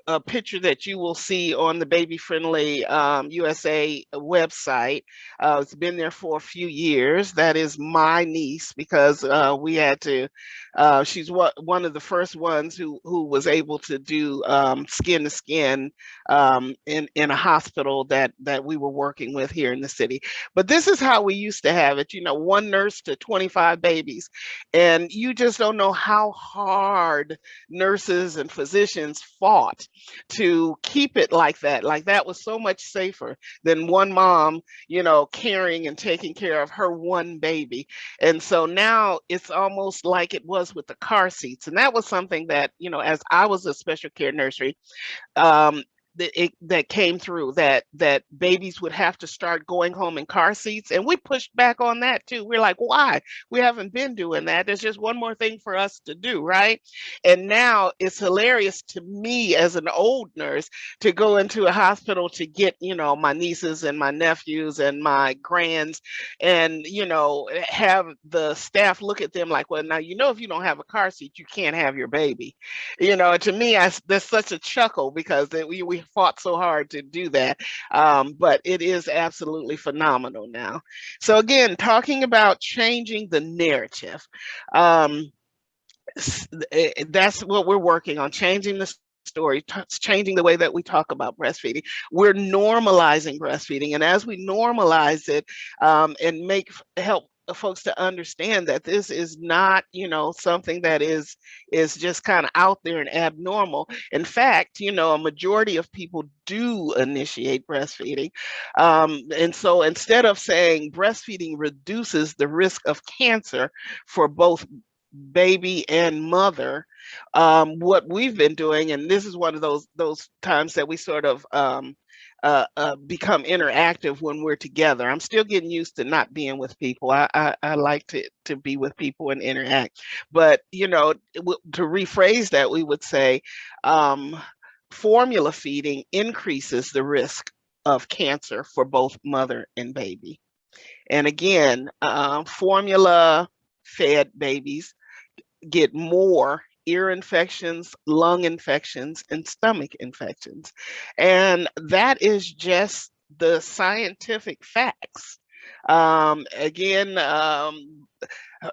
a picture that you will see on the Baby Friendly USA website. It's been there for a few years. That is my niece because we had to. She's one of the first ones who was able to do skin to skin in a hospital that we were working with here in the city. But this is how we used to have it. One nurse to 25 babies, and you just don't know how hard nurses and physicians fought to keep it like that. Like that was so much safer than one mom, carrying and taking care of her one baby. And so now it's almost like it was with the car seats. And that was something that, as I was a special care nursery, um, that came through that babies would have to start going home in car seats, and we pushed back on that too. We're like, why? We haven't been doing that. There's just one more thing for us to do, right? And now it's hilarious to me as an old nurse to go into a hospital to get my nieces and my nephews and my grands, and have the staff look at them like, well, now if you don't have a car seat, you can't have your baby. To me, that's such a chuckle because we fought so hard to do that. But it is absolutely phenomenal now. So again, talking about changing the narrative, that's what we're working on, changing the story, changing the way that we talk about breastfeeding. We're normalizing breastfeeding, and as we normalize it, and help folks to understand that this is not something that is just kind of out there and abnormal. In fact, a majority of people do initiate breastfeeding, and so instead of saying breastfeeding reduces the risk of cancer for both baby and mother, what we've been doing, and this is one of those times that we sort of become interactive when we're together. I'm still getting used to not being with people. I like to be with people and interact, but to rephrase that, we would say formula feeding increases the risk of cancer for both mother and baby. And again, formula fed babies get more ear infections, lung infections, and stomach infections. And that is just the scientific facts. Again,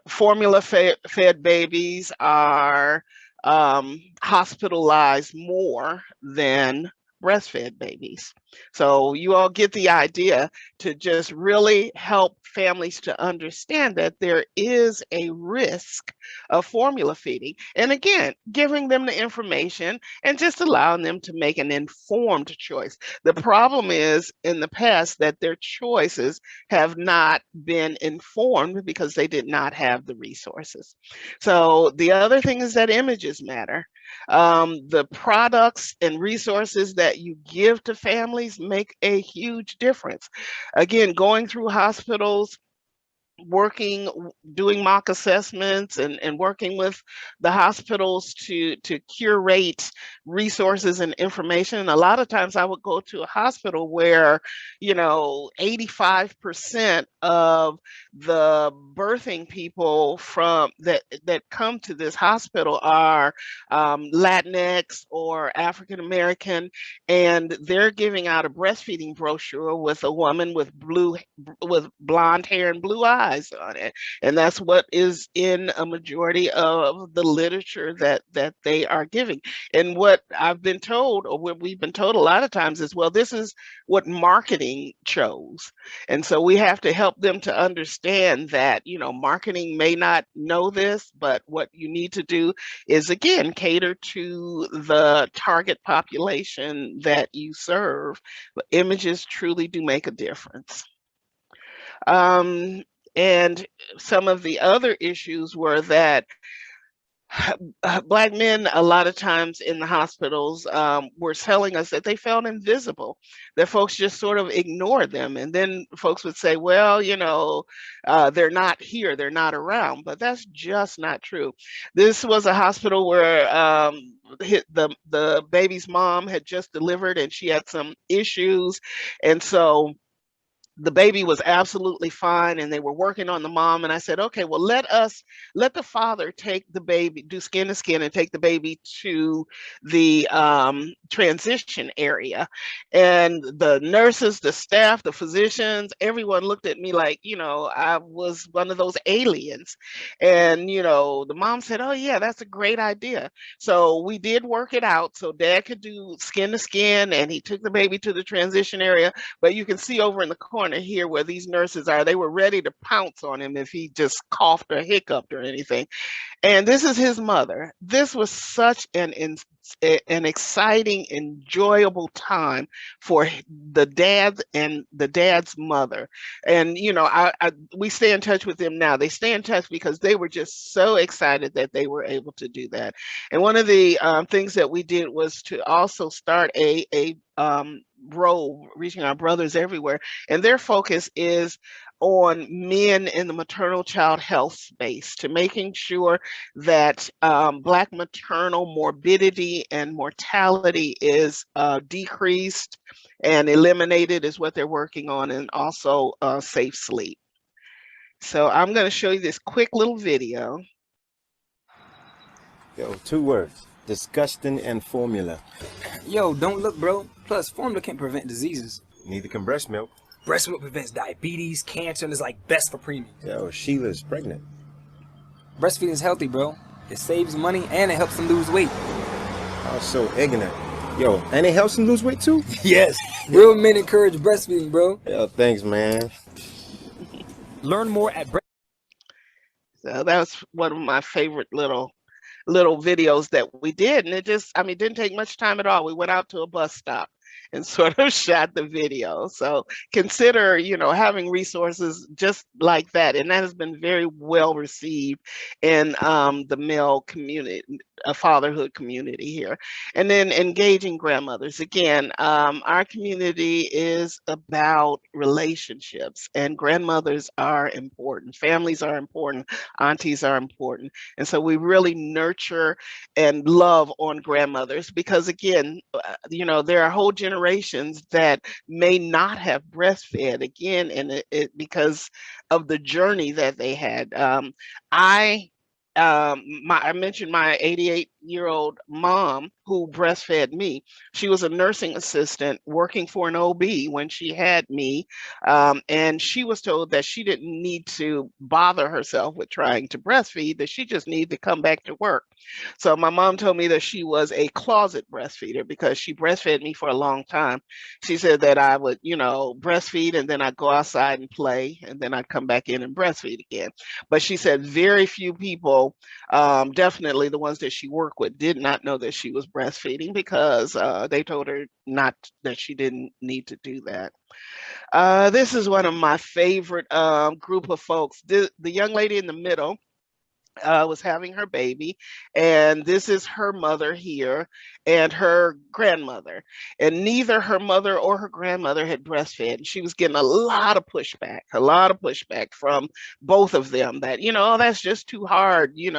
formula fed babies are hospitalized more than breastfed babies. So you all get the idea, to just really help families to understand that there is a risk of formula feeding. And again, giving them the information and just allowing them to make an informed choice. The problem is in the past that their choices have not been informed because they did not have the resources. So the other thing is that images matter. The products and resources that you give to families make a huge difference. Again, going through hospitals, doing mock assessments and working with the hospitals to curate resources and information. A lot of times I would go to a hospital where 85% of the birthing people from that come to this hospital are Latinx or African American, and they're giving out a breastfeeding brochure with a woman with blonde hair and blue eyes. eyes on it. And that's what is in a majority of the literature that they are giving. And what I've been told, or what we've been told a lot of times is, well, this is what marketing chose. And so we have to help them to understand that, marketing may not know this, but what you need to do is, again, cater to the target population that you serve. But images truly do make a difference. And some of the other issues were that Black men, a lot of times in the hospitals, were telling us that they felt invisible, that folks just sort of ignored them. And then folks would say, well, they're not here, they're not around. But that's just not true. This was a hospital where the baby's mom had just delivered and she had some issues. And so the baby was absolutely fine and they were working on the mom, and I said, okay, well, let the father take the baby, do skin to skin, and take the baby to the transition area. And the nurses, the staff, the physicians, everyone looked at me like, I was one of those aliens. And the mom said, oh yeah, that's a great idea. So we did work it out so dad could do skin to skin, and he took the baby to the transition area. But you can see over in the corner here where these nurses are, they were ready to pounce on him if he just coughed or hiccuped or anything. And this is his mother. This was such an exciting, enjoyable time for the dad and the dad's mother. And we stay in touch with them now. They stay in touch because they were just so excited that they were able to do that. And one of the things that we did was to also start a role, Reaching Our Brothers Everywhere, and their focus is on men in the maternal child health space, to making sure that Black maternal morbidity and mortality is decreased and eliminated, is what they're working on, and also safe sleep. So I'm going to show you this quick little video. Yo, 2 words: disgusting and formula. Yo, don't look, bro. Plus, formula can't prevent diseases. Neither can breast milk. Breast milk prevents diabetes, cancer, and is like best for preemies. Yo, Sheila's pregnant. Breastfeeding is healthy, bro. It saves money and it helps them lose weight. I was so ignorant. Yo, and it helps them lose weight too? Yes. Real men encourage breastfeeding, bro. Yo, thanks, man. Learn more at So that was one of my favorite little videos that we did. And it didn't take much time at all. We went out to a bus stop and sort of shot the video. So consider, having resources just like that. And that has been very well received in the male community, a fatherhood community here. And then engaging grandmothers. Again, our community is about relationships, and grandmothers are important. Families are important. Aunties are important. And so we really nurture and love on grandmothers because, again, there are whole generations that may not have breastfed, again, and because of the journey that they had. I mentioned my 88-year-old mom who breastfed me. She was a nursing assistant working for an OB when she had me. And she was told that she didn't need to bother herself with trying to breastfeed, that she just needed to come back to work. So my mom told me that she was a closet breastfeeder because she breastfed me for a long time. She said that I would, breastfeed, and then I'd go outside and play, and then I'd come back in and breastfeed again. But she said very few people, definitely the ones that she worked with, did not know that she was breastfeeding because they told her not, that she didn't need to do that. This is one of my favorite group of folks. The young lady in the middle was having her baby, and this is her mother here and her grandmother, and neither her mother or her grandmother had breastfed. And she was getting a lot of pushback from both of them that, oh, that's just too hard. You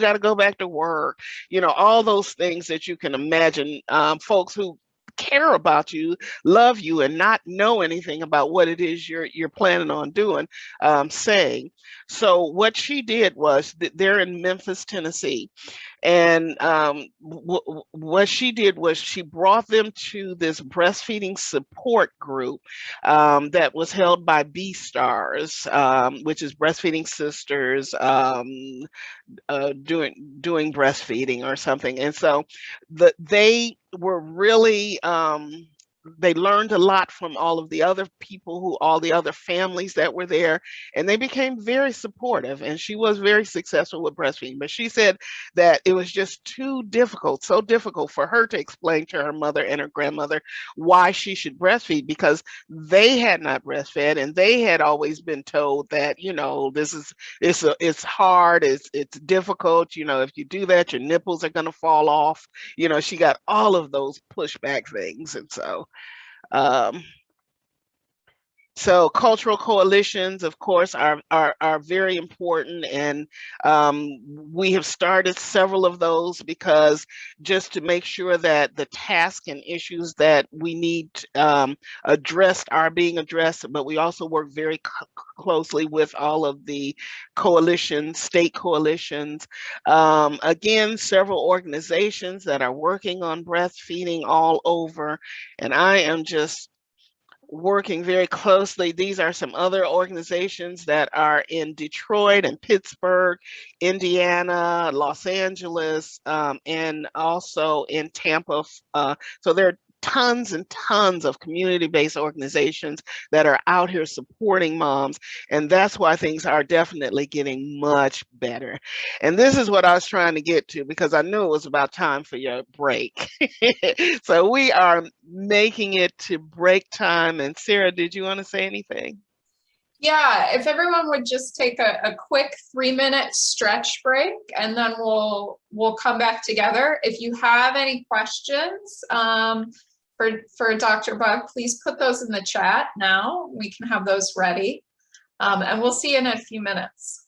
got to go back to work, all those things that you can imagine, folks who care about you, love you, and not know anything about what it is you're planning on doing, saying. So what she did was they're in Memphis, Tennessee. And what she did was she brought them to this breastfeeding support group that was held by B-Stars, which is Breastfeeding Sisters, doing breastfeeding or something. And so they were really they learned a lot from all of the other people, all the other families that were there, and they became very supportive. And she was very successful with breastfeeding. But she said that it was just too difficult, so difficult for her to explain to her mother and her grandmother why she should breastfeed, because they had not breastfed and they had always been told that, it's hard, it's difficult, if you do that your nipples are going to fall off. She got all of those pushback things. And um so cultural coalitions, of course, are very important, and we have started several of those, because just to make sure that the tasks and issues that we need addressed are being addressed. But we also work very closely with all of the coalitions, state coalitions. Again, several organizations that are working on breastfeeding all over, and I am just working very closely. These are some other organizations that are in Detroit and Pittsburgh, Indiana, Los Angeles, and also in Tampa. So there are tons and tons of community-based organizations that are out here supporting moms. And that's why things are definitely getting much better. And this is what I was trying to get to, because I knew it was about time for your break. So we are making it to break time. And Sarah, did you want to say anything? Yeah, if everyone would just take a quick 3-minute stretch break, and then we'll come back together. If you have any questions for Dr. Bug, please put those in the chat now. We can have those ready. And we'll see you in a few minutes.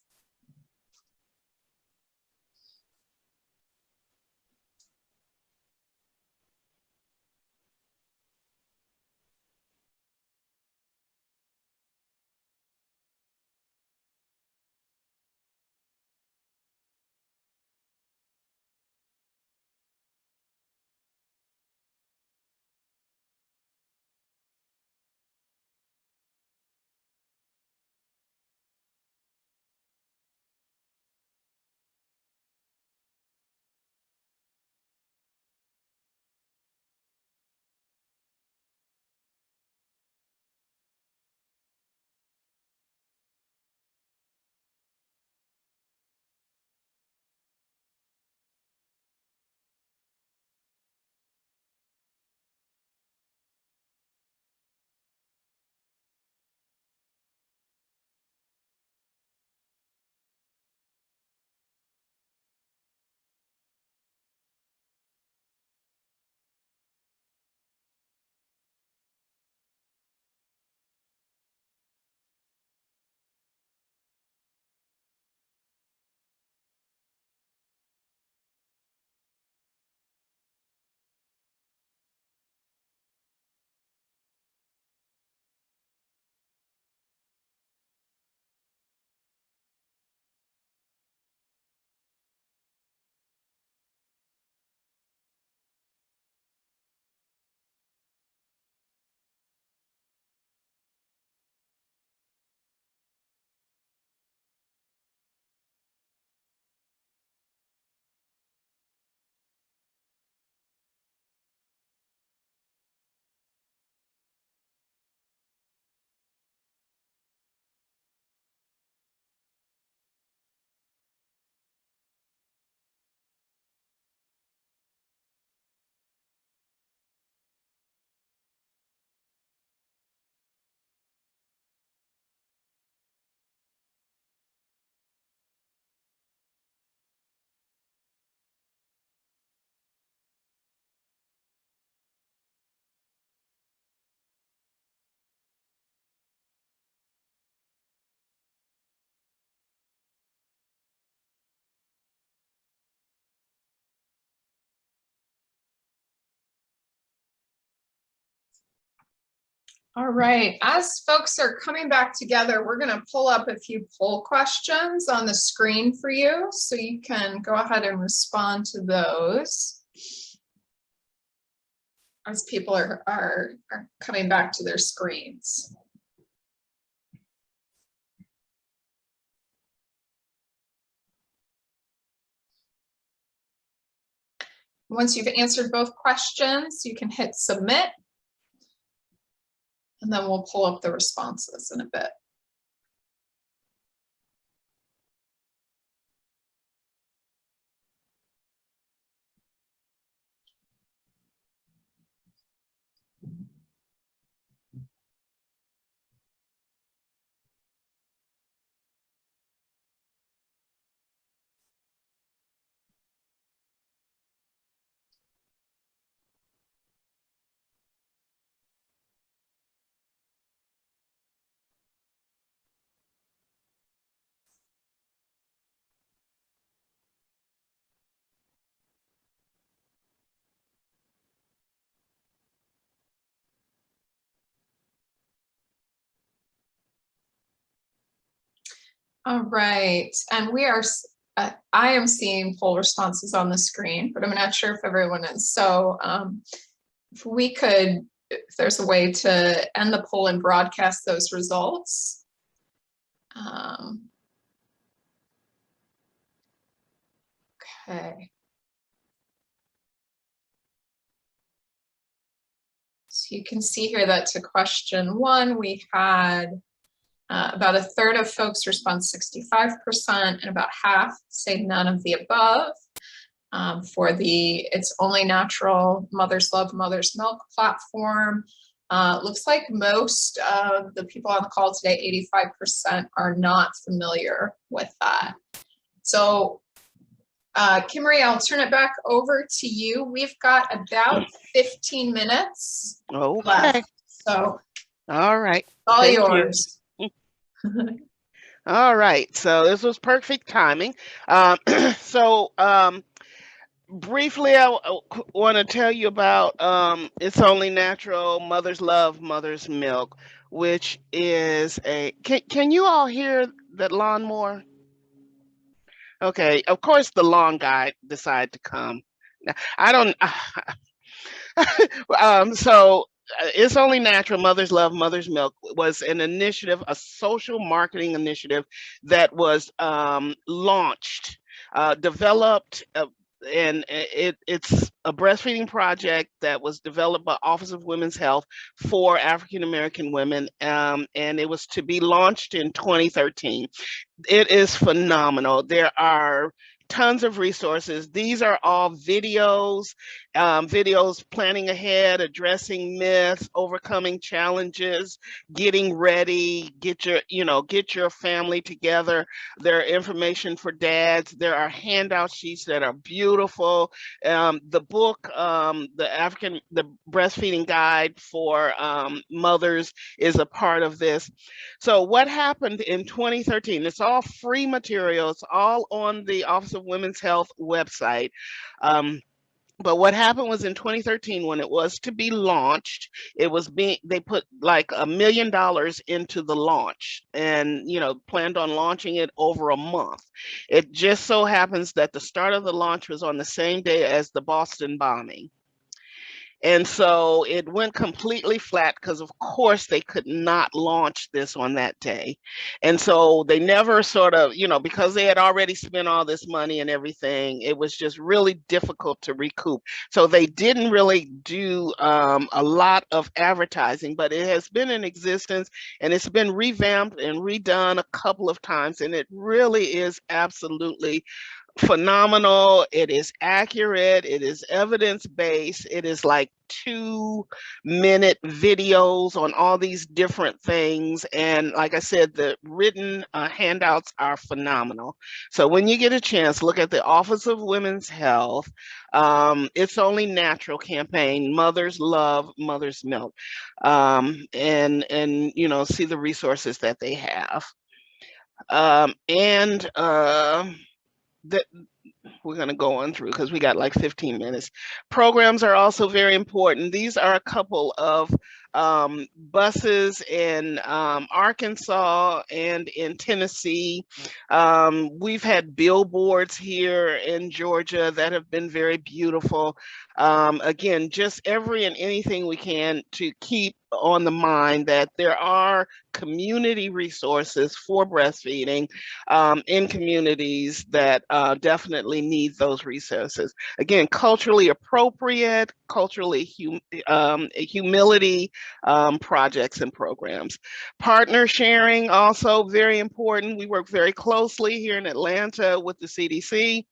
All right, as folks are coming back together, we're going to pull up a few poll questions on the screen for you, so you can go ahead and respond to those as people are coming back to their screens. Once you've answered both questions, you can hit submit, and then we'll pull up the responses in a bit. All right, and I am seeing poll responses on the screen, but I'm not sure if everyone is. So if there's a way to end the poll and broadcast those results. Okay. So you can see here that to question 1, we had about a third of folks respond 65%, and about half say none of the above. For the It's Only Natural Mother's Love, Mother's Milk platform, looks like most of the people on the call today, 85%, are not familiar with that. So Kimmery, I'll turn it back over to you. We've got about 15 minutes left. So all right. All Thank yours. All right. So this was perfect timing. Briefly, I want to tell you about It's Only Natural Mother's Love, Mother's Milk, which is can you all hear that lawnmower? Okay, of course the lawn guy decided to come. I don't, It's Only Natural Mother's Love, Mother's Milk was an initiative, a social marketing initiative that was launched, developed, and it's a breastfeeding project that was developed by Office of Women's Health for African American women, and it was to be launched in 2013. It is phenomenal. There are tons of resources. These are all videos, videos planning ahead, addressing myths, overcoming challenges, getting ready, get your family together. There are information for dads. There are handout sheets that are beautiful. The book, the breastfeeding guide for mothers is a part of this. So what happened in 2013? It's all free material. It's all on the Office of Women's Health website. But what happened was in 2013, when it was to be launched, they put like $1 million into the launch, and planned on launching it over a month. It just so happens that the start of the launch was on the same day as the Boston bombing. And so it went completely flat because, of course, they could not launch this on that day. And so they never sort of, because they had already spent all this money and everything, it was just really difficult to recoup. So they didn't really do a lot of advertising, but it has been in existence, and it's been revamped and redone a couple of times. And it really is absolutely phenomenal. It is accurate. It is evidence-based. It is like 2-minute videos on all these different things. And like I said, the written handouts are phenomenal. So when you get a chance, look at the Office of Women's Health, It's Only Natural campaign, Mother's Love, Mother's Milk, and see the resources that they have. That we're going to go on through because we got like 15 minutes. Programs are also very important. These are a couple of buses in Arkansas and in Tennessee. We've had billboards here in Georgia that have been very beautiful. Again, just every and anything we can to keep on the mind that there are community resources for breastfeeding in communities that definitely need those resources. Again, culturally appropriate, culturally humility projects and programs. Partner sharing, also very important. We work very closely here in Atlanta with the CDC,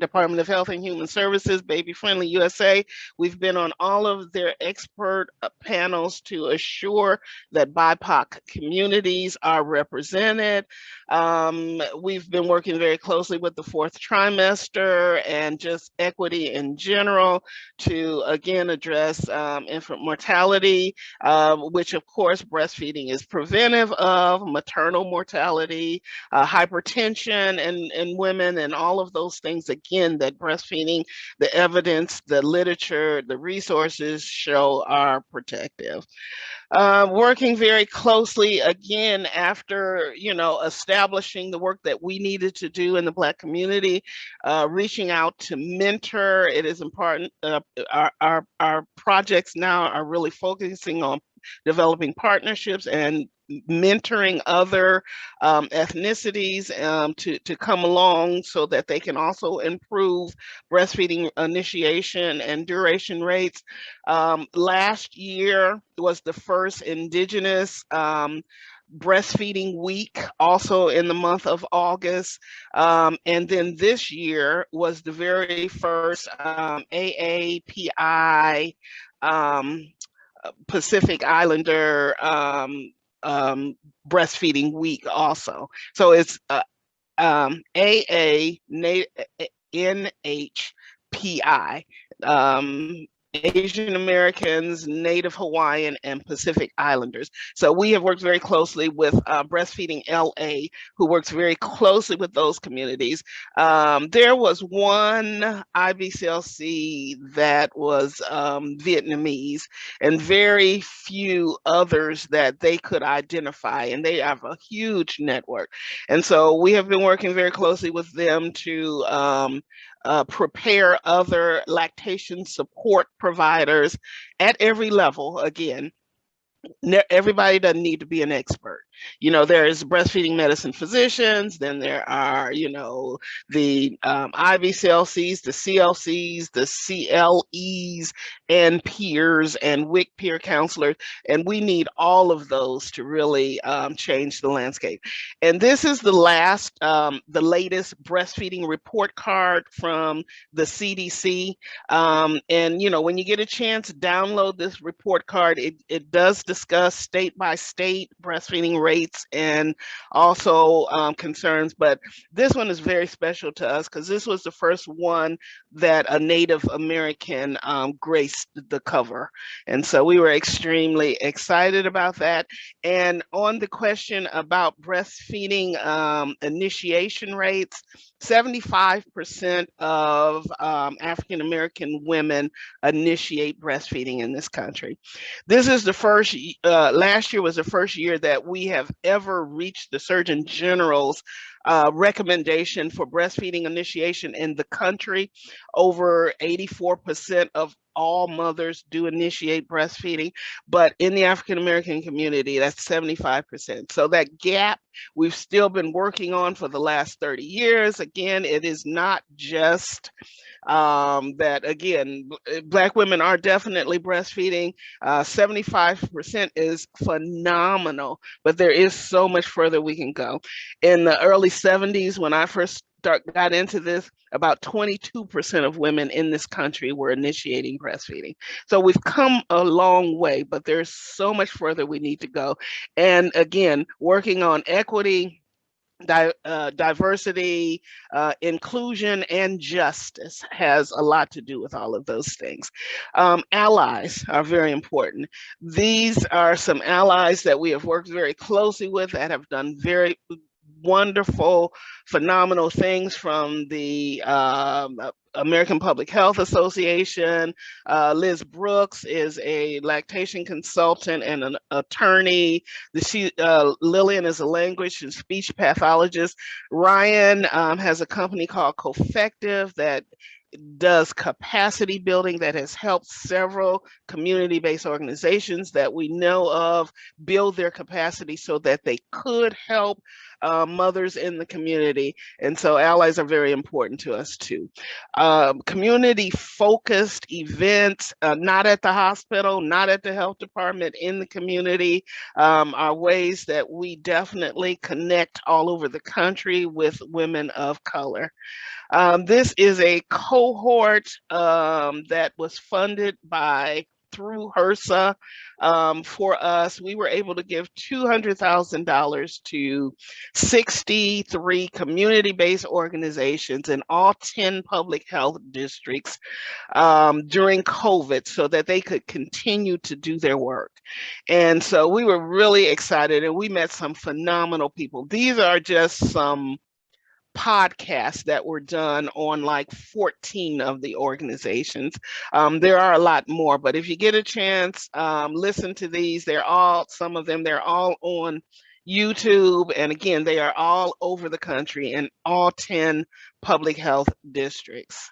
Department of Health and Human Services, Baby Friendly USA. We've been on all of their expert panels to assure that BIPOC communities are represented. We've been working very closely with the fourth trimester and just equity in general to, again, address infant mortality, which of course breastfeeding is preventive of, maternal mortality, hypertension in women, and all of those things, again, that breastfeeding, the evidence, the literature, the resources show are protective. Working very closely, again, after, establishing the work that we needed to do in the Black community, reaching out to mentor. It is important. Our projects now are really focusing on developing partnerships and mentoring other ethnicities to come along so that they can also improve breastfeeding initiation and duration rates. Last year was the first Indigenous breastfeeding week, also in the month of August. And then this year was the very first AAPI Pacific Islander breastfeeding week also. So it's AANHPI, Asian Americans, Native Hawaiian, and Pacific Islanders. So we have worked very closely with Breastfeeding LA, who works very closely with those communities. There was one IBCLC that was Vietnamese, and very few others that they could identify, and they have a huge network. And so we have been working very closely with them to prepare other lactation support providers at every level. Again, everybody doesn't need to be an expert. There's breastfeeding medicine physicians, then there are, the IBCLCs, the CLCs, the CLEs, and peers, and WIC peer counselors. And we need all of those to really change the landscape. And this is the latest breastfeeding report card from the CDC. And, when you get a chance, download this report card. It does discuss state by state breastfeeding rates and also concerns, but this one is very special to us because this was the first one that a Native American graced the cover. And so we were extremely excited about that. And on the question about breastfeeding initiation rates, 75% of African American women initiate breastfeeding in this country. This is the first, last year was the first year that we have ever reached the Surgeon General's recommendation for breastfeeding initiation in the country. Over 84% of all mothers do initiate breastfeeding, but in the African American community, that's 75%. So that gap we've still been working on for the last 30 years. Again, it is not just that, again, Black women are definitely breastfeeding. 75% is phenomenal, but there is so much further we can go. In the early 70s, when I first got into this, about 22% of women in this country were initiating breastfeeding. So we've come a long way, but there's so much further we need to go. And again, working on equity, diversity, inclusion, and justice has a lot to do with all of those things. Allies are very important. These are some allies that we have worked very closely with that have done very wonderful, phenomenal things, from the American Public Health Association. Liz Brooks is a lactation consultant and an attorney. Lillian is a language and speech pathologist. Ryan has a company called Cofective that does capacity building, that has helped several community-based organizations that we know of build their capacity so that they could help mothers in the community. And so allies are very important to us too. Community focused events, not at the hospital, not at the health department, in the community, are ways that we definitely connect all over the country with women of color. This is a cohort that was funded through HRSA for us. We were able to give $200,000 to 63 community-based organizations in all 10 public health districts during COVID so that they could continue to do their work. And so we were really excited, and we met some phenomenal people. These are just some podcasts that were done on like 14 of the organizations. There are a lot more, but if you get a chance, listen to these. Some of them, they're all on YouTube. And again, they are all over the country in all 10 public health districts.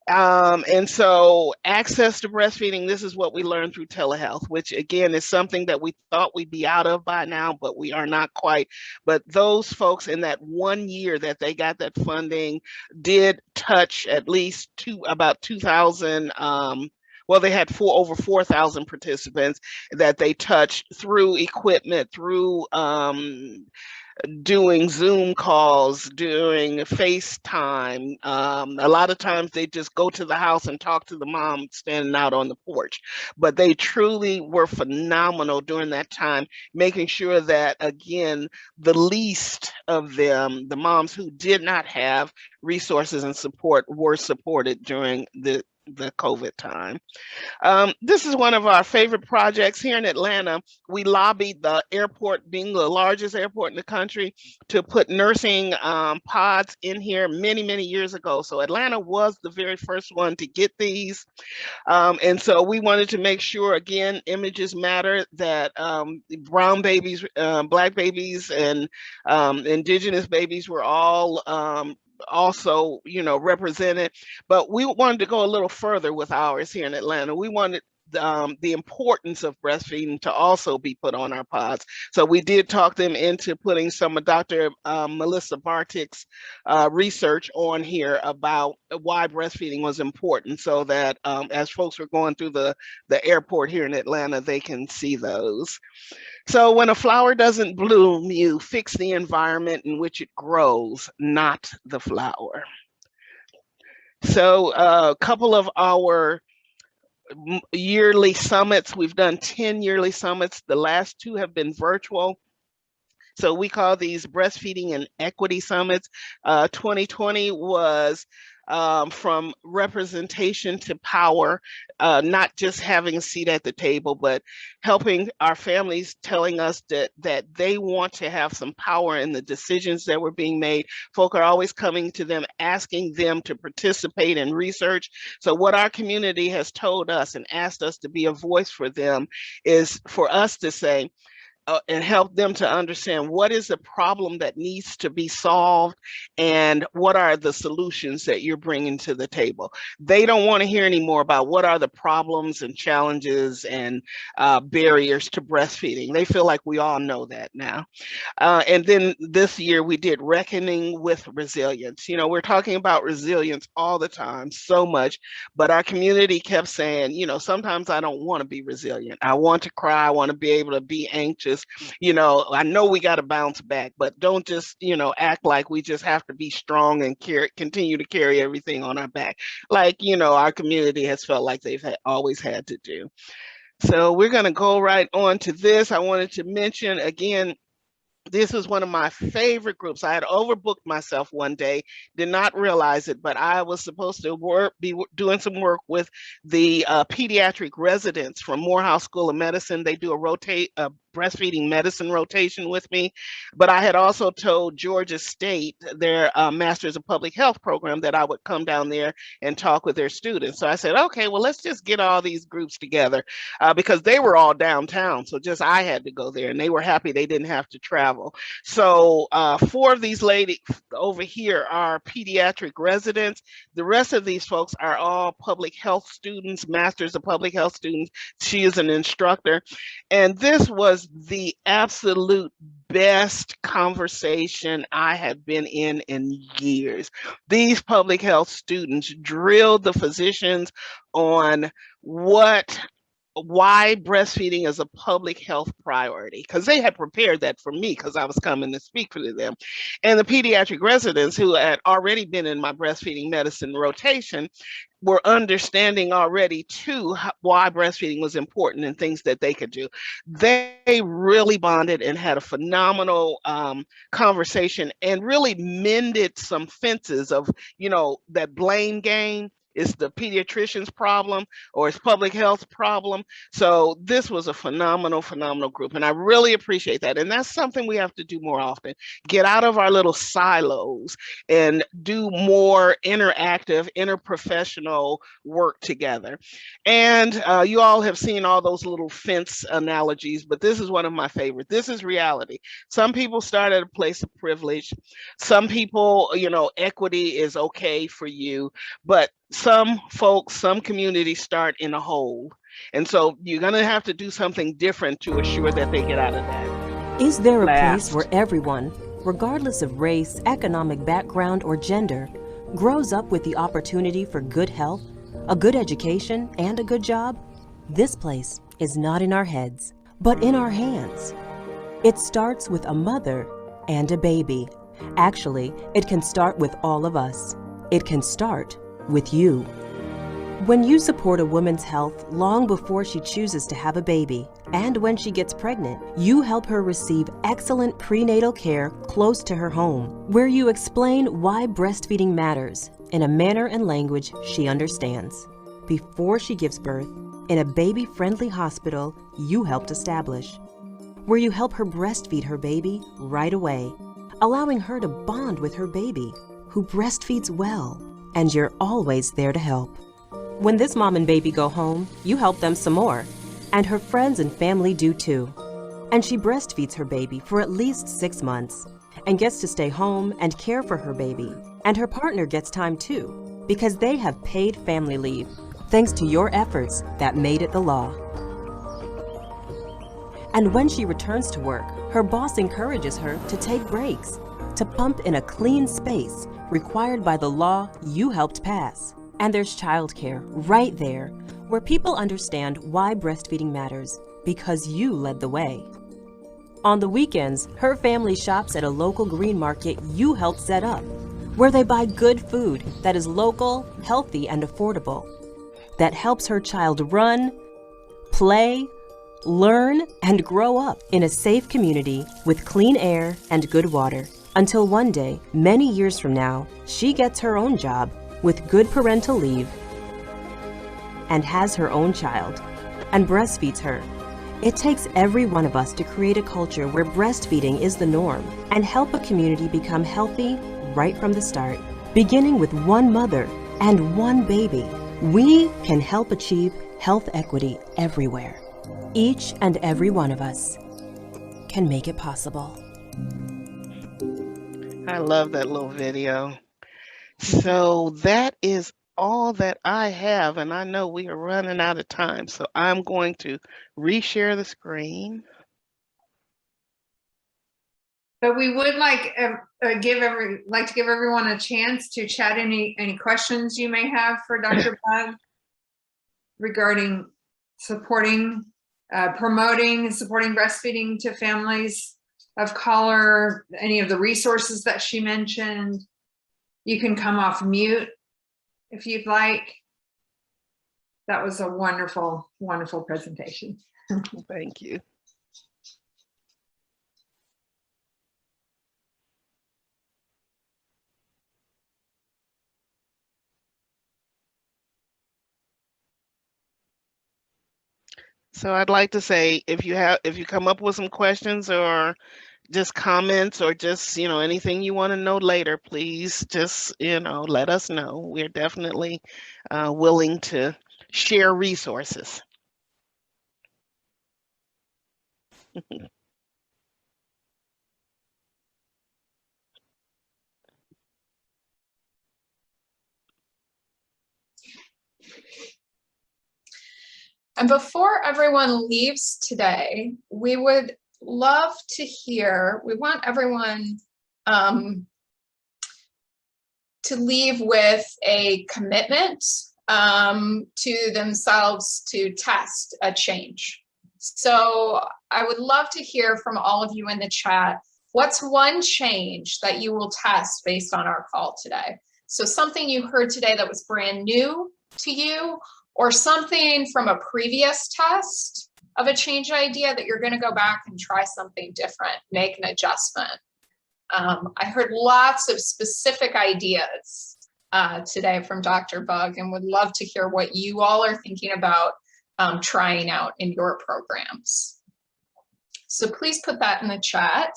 And so access to breastfeeding, this is what we learned through telehealth, which again is something that we thought we'd be out of by now, but we are not quite. But those folks in that 1 year that they got that funding did touch at least about 2,000. Well, they had over 4,000 participants that they touched through equipment, through doing Zoom calls, doing FaceTime. A lot of times they just go to the house and talk to the mom standing out on the porch. But they truly were phenomenal during that time, making sure that, again, the least of them, the moms who did not have resources and support, were supported during the COVID time. This is one of our favorite projects here in Atlanta. We lobbied the airport, being the largest airport in the country, to put nursing pods in here many, many years ago. So Atlanta was the very first one to get these. And so we wanted to make sure, again, images matter, that brown babies, Black babies, and indigenous babies were all also, represented. But we wanted to go a little further with ours here in Atlanta. We wanted the importance of breastfeeding to also be put on our pods. So we did talk them into putting some of Dr. Melissa Bartik's research on here about why breastfeeding was important, so that as folks were going through the airport here in Atlanta, they can see those. So when a flower doesn't bloom, you fix the environment in which it grows, not the flower. So a couple of our yearly summits, we've done 10 yearly summits. The last 2 have been virtual. So we call these breastfeeding and equity summits. 2020 was from representation to power, not just having a seat at the table, but helping our families, telling us that they want to have some power in the decisions that were being made. Folk are always coming to them, asking them to participate in research. So what our community has told us and asked us to be a voice for them is for us to say, and help them to understand what is the problem that needs to be solved and what are the solutions that you're bringing to the table. They don't want to hear any more about what are the problems and challenges and barriers to breastfeeding. They feel like we all know that now. And then this year we did Reckoning with Resilience. We're talking about resilience all the time, so much, but our community kept saying, sometimes I don't want to be resilient. I want to cry. I want to be able to be anxious. I know we got to bounce back, but don't just, act like we just have to be strong and continue to carry everything on our back. Like, our community has felt like they've always had to do. So we're going to go right on to this. I wanted to mention again, this was one of my favorite groups. I had overbooked myself one day, did not realize it, but I was supposed to be doing some work with the pediatric residents from Morehouse School of Medicine. They do a breastfeeding medicine rotation with me, but I had also told Georgia State, their Masters of Public Health program, that I would come down there and talk with their students. So I said, okay, well, let's just get all these groups together because they were all downtown. So just I had to go there, and they were happy they didn't have to travel. So 4 of these ladies over here are pediatric residents. The rest of these folks are all public health students, Masters of Public Health students. She is an instructor. And this was the absolute best conversation I have been in years. These public health students drilled the physicians on why breastfeeding is a public health priority, because they had prepared that for me because I was coming to speak for them. And the pediatric residents who had already been in my breastfeeding medicine rotation were understanding already too why breastfeeding was important and things that they could do. They really bonded and had a phenomenal conversation and really mended some fences of, that blame game is the pediatrician's problem or it's public health problem. So this was a phenomenal group. And I really appreciate that. And that's something we have to do more often. Get out of our little silos and do more interactive, interprofessional work together. And you all have seen all those little fence analogies, but this is one of my favorites. This is reality. Some people start at a place of privilege. Some people, equity is okay for you, but some folks, some communities start in a hole. And so you're going to have to do something different to assure that they get out of that. Is there a place where everyone, regardless of race, economic background, or gender, grows up with the opportunity for good health, a good education, and a good job? This place is not in our heads, but in our hands. It starts with a mother and a baby. Actually, it can start with all of us. It can start with you. When you support a woman's health long before she chooses to have a baby, and when she gets pregnant, you help her receive excellent prenatal care close to her home, where you explain why breastfeeding matters in a manner and language she understands. Before she gives birth, in a baby-friendly hospital you helped establish, where you help her breastfeed her baby right away, allowing her to bond with her baby, who breastfeeds well, and you're always there to help. When this mom and baby go home, you help them some more, and her friends and family do too. And she breastfeeds her baby for at least 6 months, and gets to stay home and care for her baby, and her partner gets time too, because they have paid family leave, thanks to your efforts that made it the law. And when she returns to work, her boss encourages her to take breaks, to pump in a clean space required by the law you helped pass. And there's childcare right there, where people understand why breastfeeding matters, because you led the way. On the weekends, her family shops at a local green market you helped set up, where they buy good food that is local, healthy, and affordable, that helps her child run, play, learn, and grow up in a safe community with clean air and good water. Until one day, many years from now, she gets her own job with good parental leave and has her own child and breastfeeds her. It takes every one of us to create a culture where breastfeeding is the norm and help a community become healthy right from the start. Beginning with one mother and one baby, we can help achieve health equity everywhere. Each and every one of us can make it possible. I love that little video. So that is all that I have, and I know we are running out of time, so I'm going to reshare the screen. But we would like to give everyone a chance to chat any questions you may have for Dr. Bug regarding supporting breastfeeding to families of color, any of the resources that she mentioned. You can come off mute if you'd like. That was a wonderful, wonderful presentation. Thank you. So I'd like to say, if you come up with some questions or just comments or just, anything you want to know later, please just, let us know. We're definitely willing to share resources. And before everyone leaves today, we would love to hear, we want everyone to leave with a commitment to themselves to test a change. So I would love to hear from all of you in the chat, what's one change that you will test based on our call today? So something you heard today that was brand new to you, or something from a previous test of a change idea that you're going to go back and try something different, make an adjustment. I heard lots of specific ideas today from Dr. Bug, and would love to hear what you all are thinking about trying out in your programs. So please put that in the chat.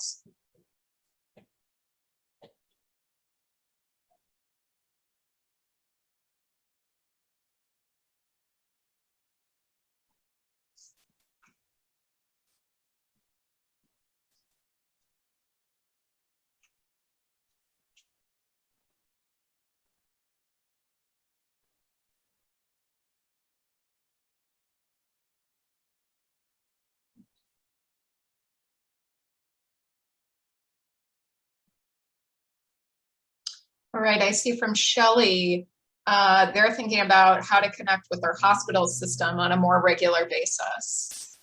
All right, I see from Shelley, they're thinking about how to connect with their hospital system on a more regular basis.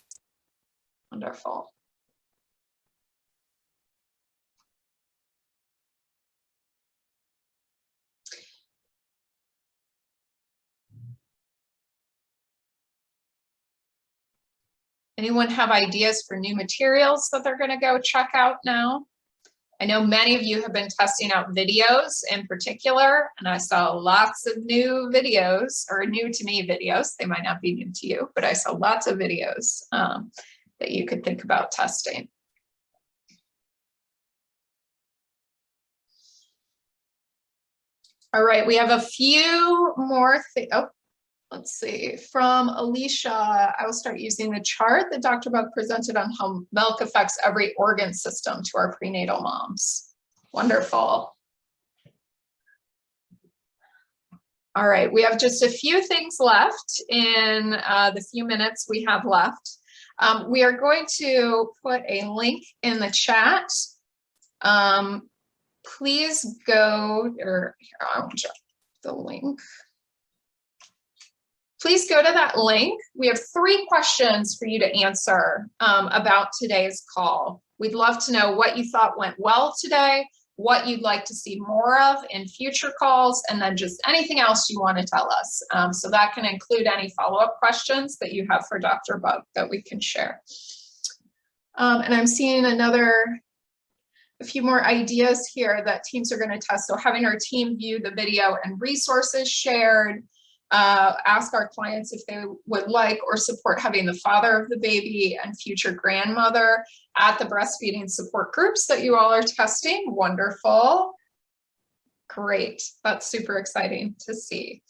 Wonderful. Anyone have ideas for new materials that they're going to go check out now? I know many of you have been testing out videos in particular, and I saw lots of new videos, or new to me videos. They might not be new to you, but I saw lots of videos that you could think about testing. All right, we have a few more things. Oh, let's see. From Alicia, I will start using the chart that Dr. Buck presented on how milk affects every organ system to our prenatal moms. Wonderful. All right, we have just a few things left in the few minutes we have left. We are going to put a link in the chat. Please go, or here, I'll check the link. Please go to that link. We have 3 questions for you to answer about today's call. We'd love to know what you thought went well today, what you'd like to see more of in future calls, and then just anything else you want to tell us. So that can include any follow-up questions that you have for Dr. Bug that we can share. And I'm seeing a few more ideas here that teams are going to test. So having our team view the video and resources shared, ask our clients if they would like or support having the father of the baby and future grandmother at the breastfeeding support groups that you all are testing. Wonderful. Great. That's super exciting to see.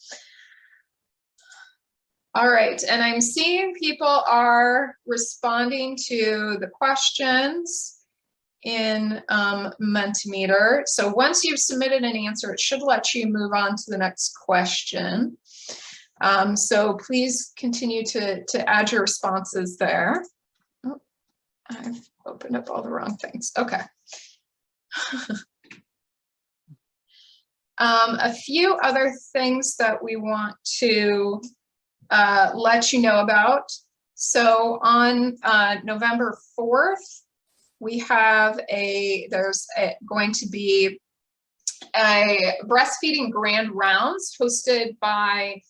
All right, and I'm seeing people are responding to the questions in Mentimeter. So once you've submitted an answer, it should let you move on to the next question. So please continue to add your responses there. Oh, I've opened up all the wrong things. Okay. A few other things that we want to let you know about. So on November 4th, we have there's going to be a breastfeeding grand rounds hosted by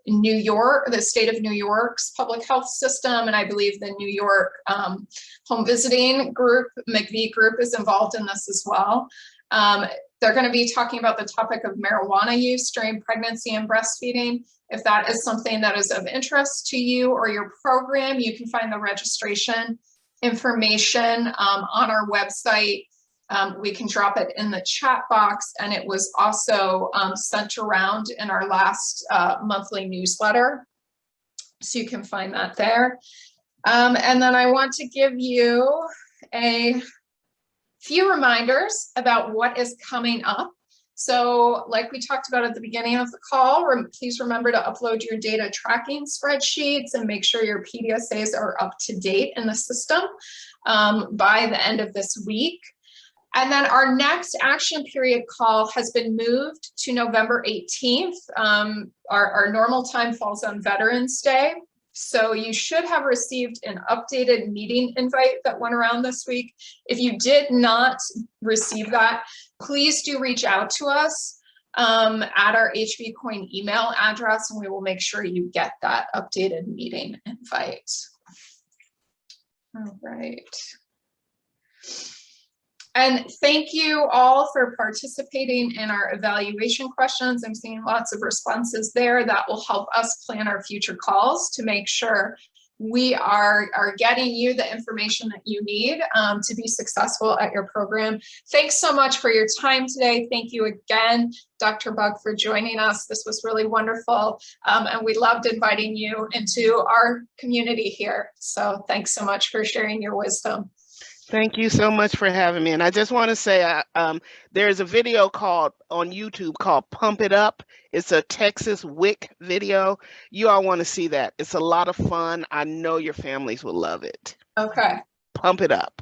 New York, the state of New York's public health system, and I believe the New York home visiting group, McVie group, is involved in this as well. They're going to be talking about the topic of marijuana use during pregnancy and breastfeeding. If that is something that is of interest to you or your program, you can find the registration information on our website. We can drop it in the chat box, and it was also sent around in our last monthly newsletter. So you can find that there. And then I want to give you a few reminders about what is coming up. So like we talked about at the beginning of the call, please remember to upload your data tracking spreadsheets and make sure your PDSAs are up to date in the system by the end of this week. And then our next action period call has been moved to November 18th. Our normal time falls on Veterans Day. So you should have received an updated meeting invite that went around this week. If you did not receive that, please do reach out to us at our HB Coin email address, and we will make sure you get that updated meeting invite. All right. And thank you all for participating in our evaluation questions. I'm seeing lots of responses there that will help us plan our future calls to make sure we are getting you the information that you need to be successful at your program. Thanks so much for your time today. Thank you again, Dr. Bug, for joining us. This was really wonderful. And we loved inviting you into our community here. So thanks so much for sharing your wisdom. Thank you so much for having me. And I just want to say there's a video on YouTube called Pump It Up. It's a Texas WIC video. You all want to see that. It's a lot of fun. I know your families will love it. Okay. Pump It Up.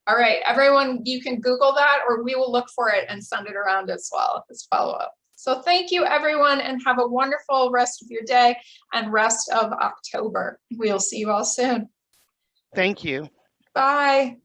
All right, everyone, you can Google that, or we will look for it and send it around as well as follow-up. So thank you, everyone, and have a wonderful rest of your day and rest of October. We'll see you all soon. Thank you. Bye.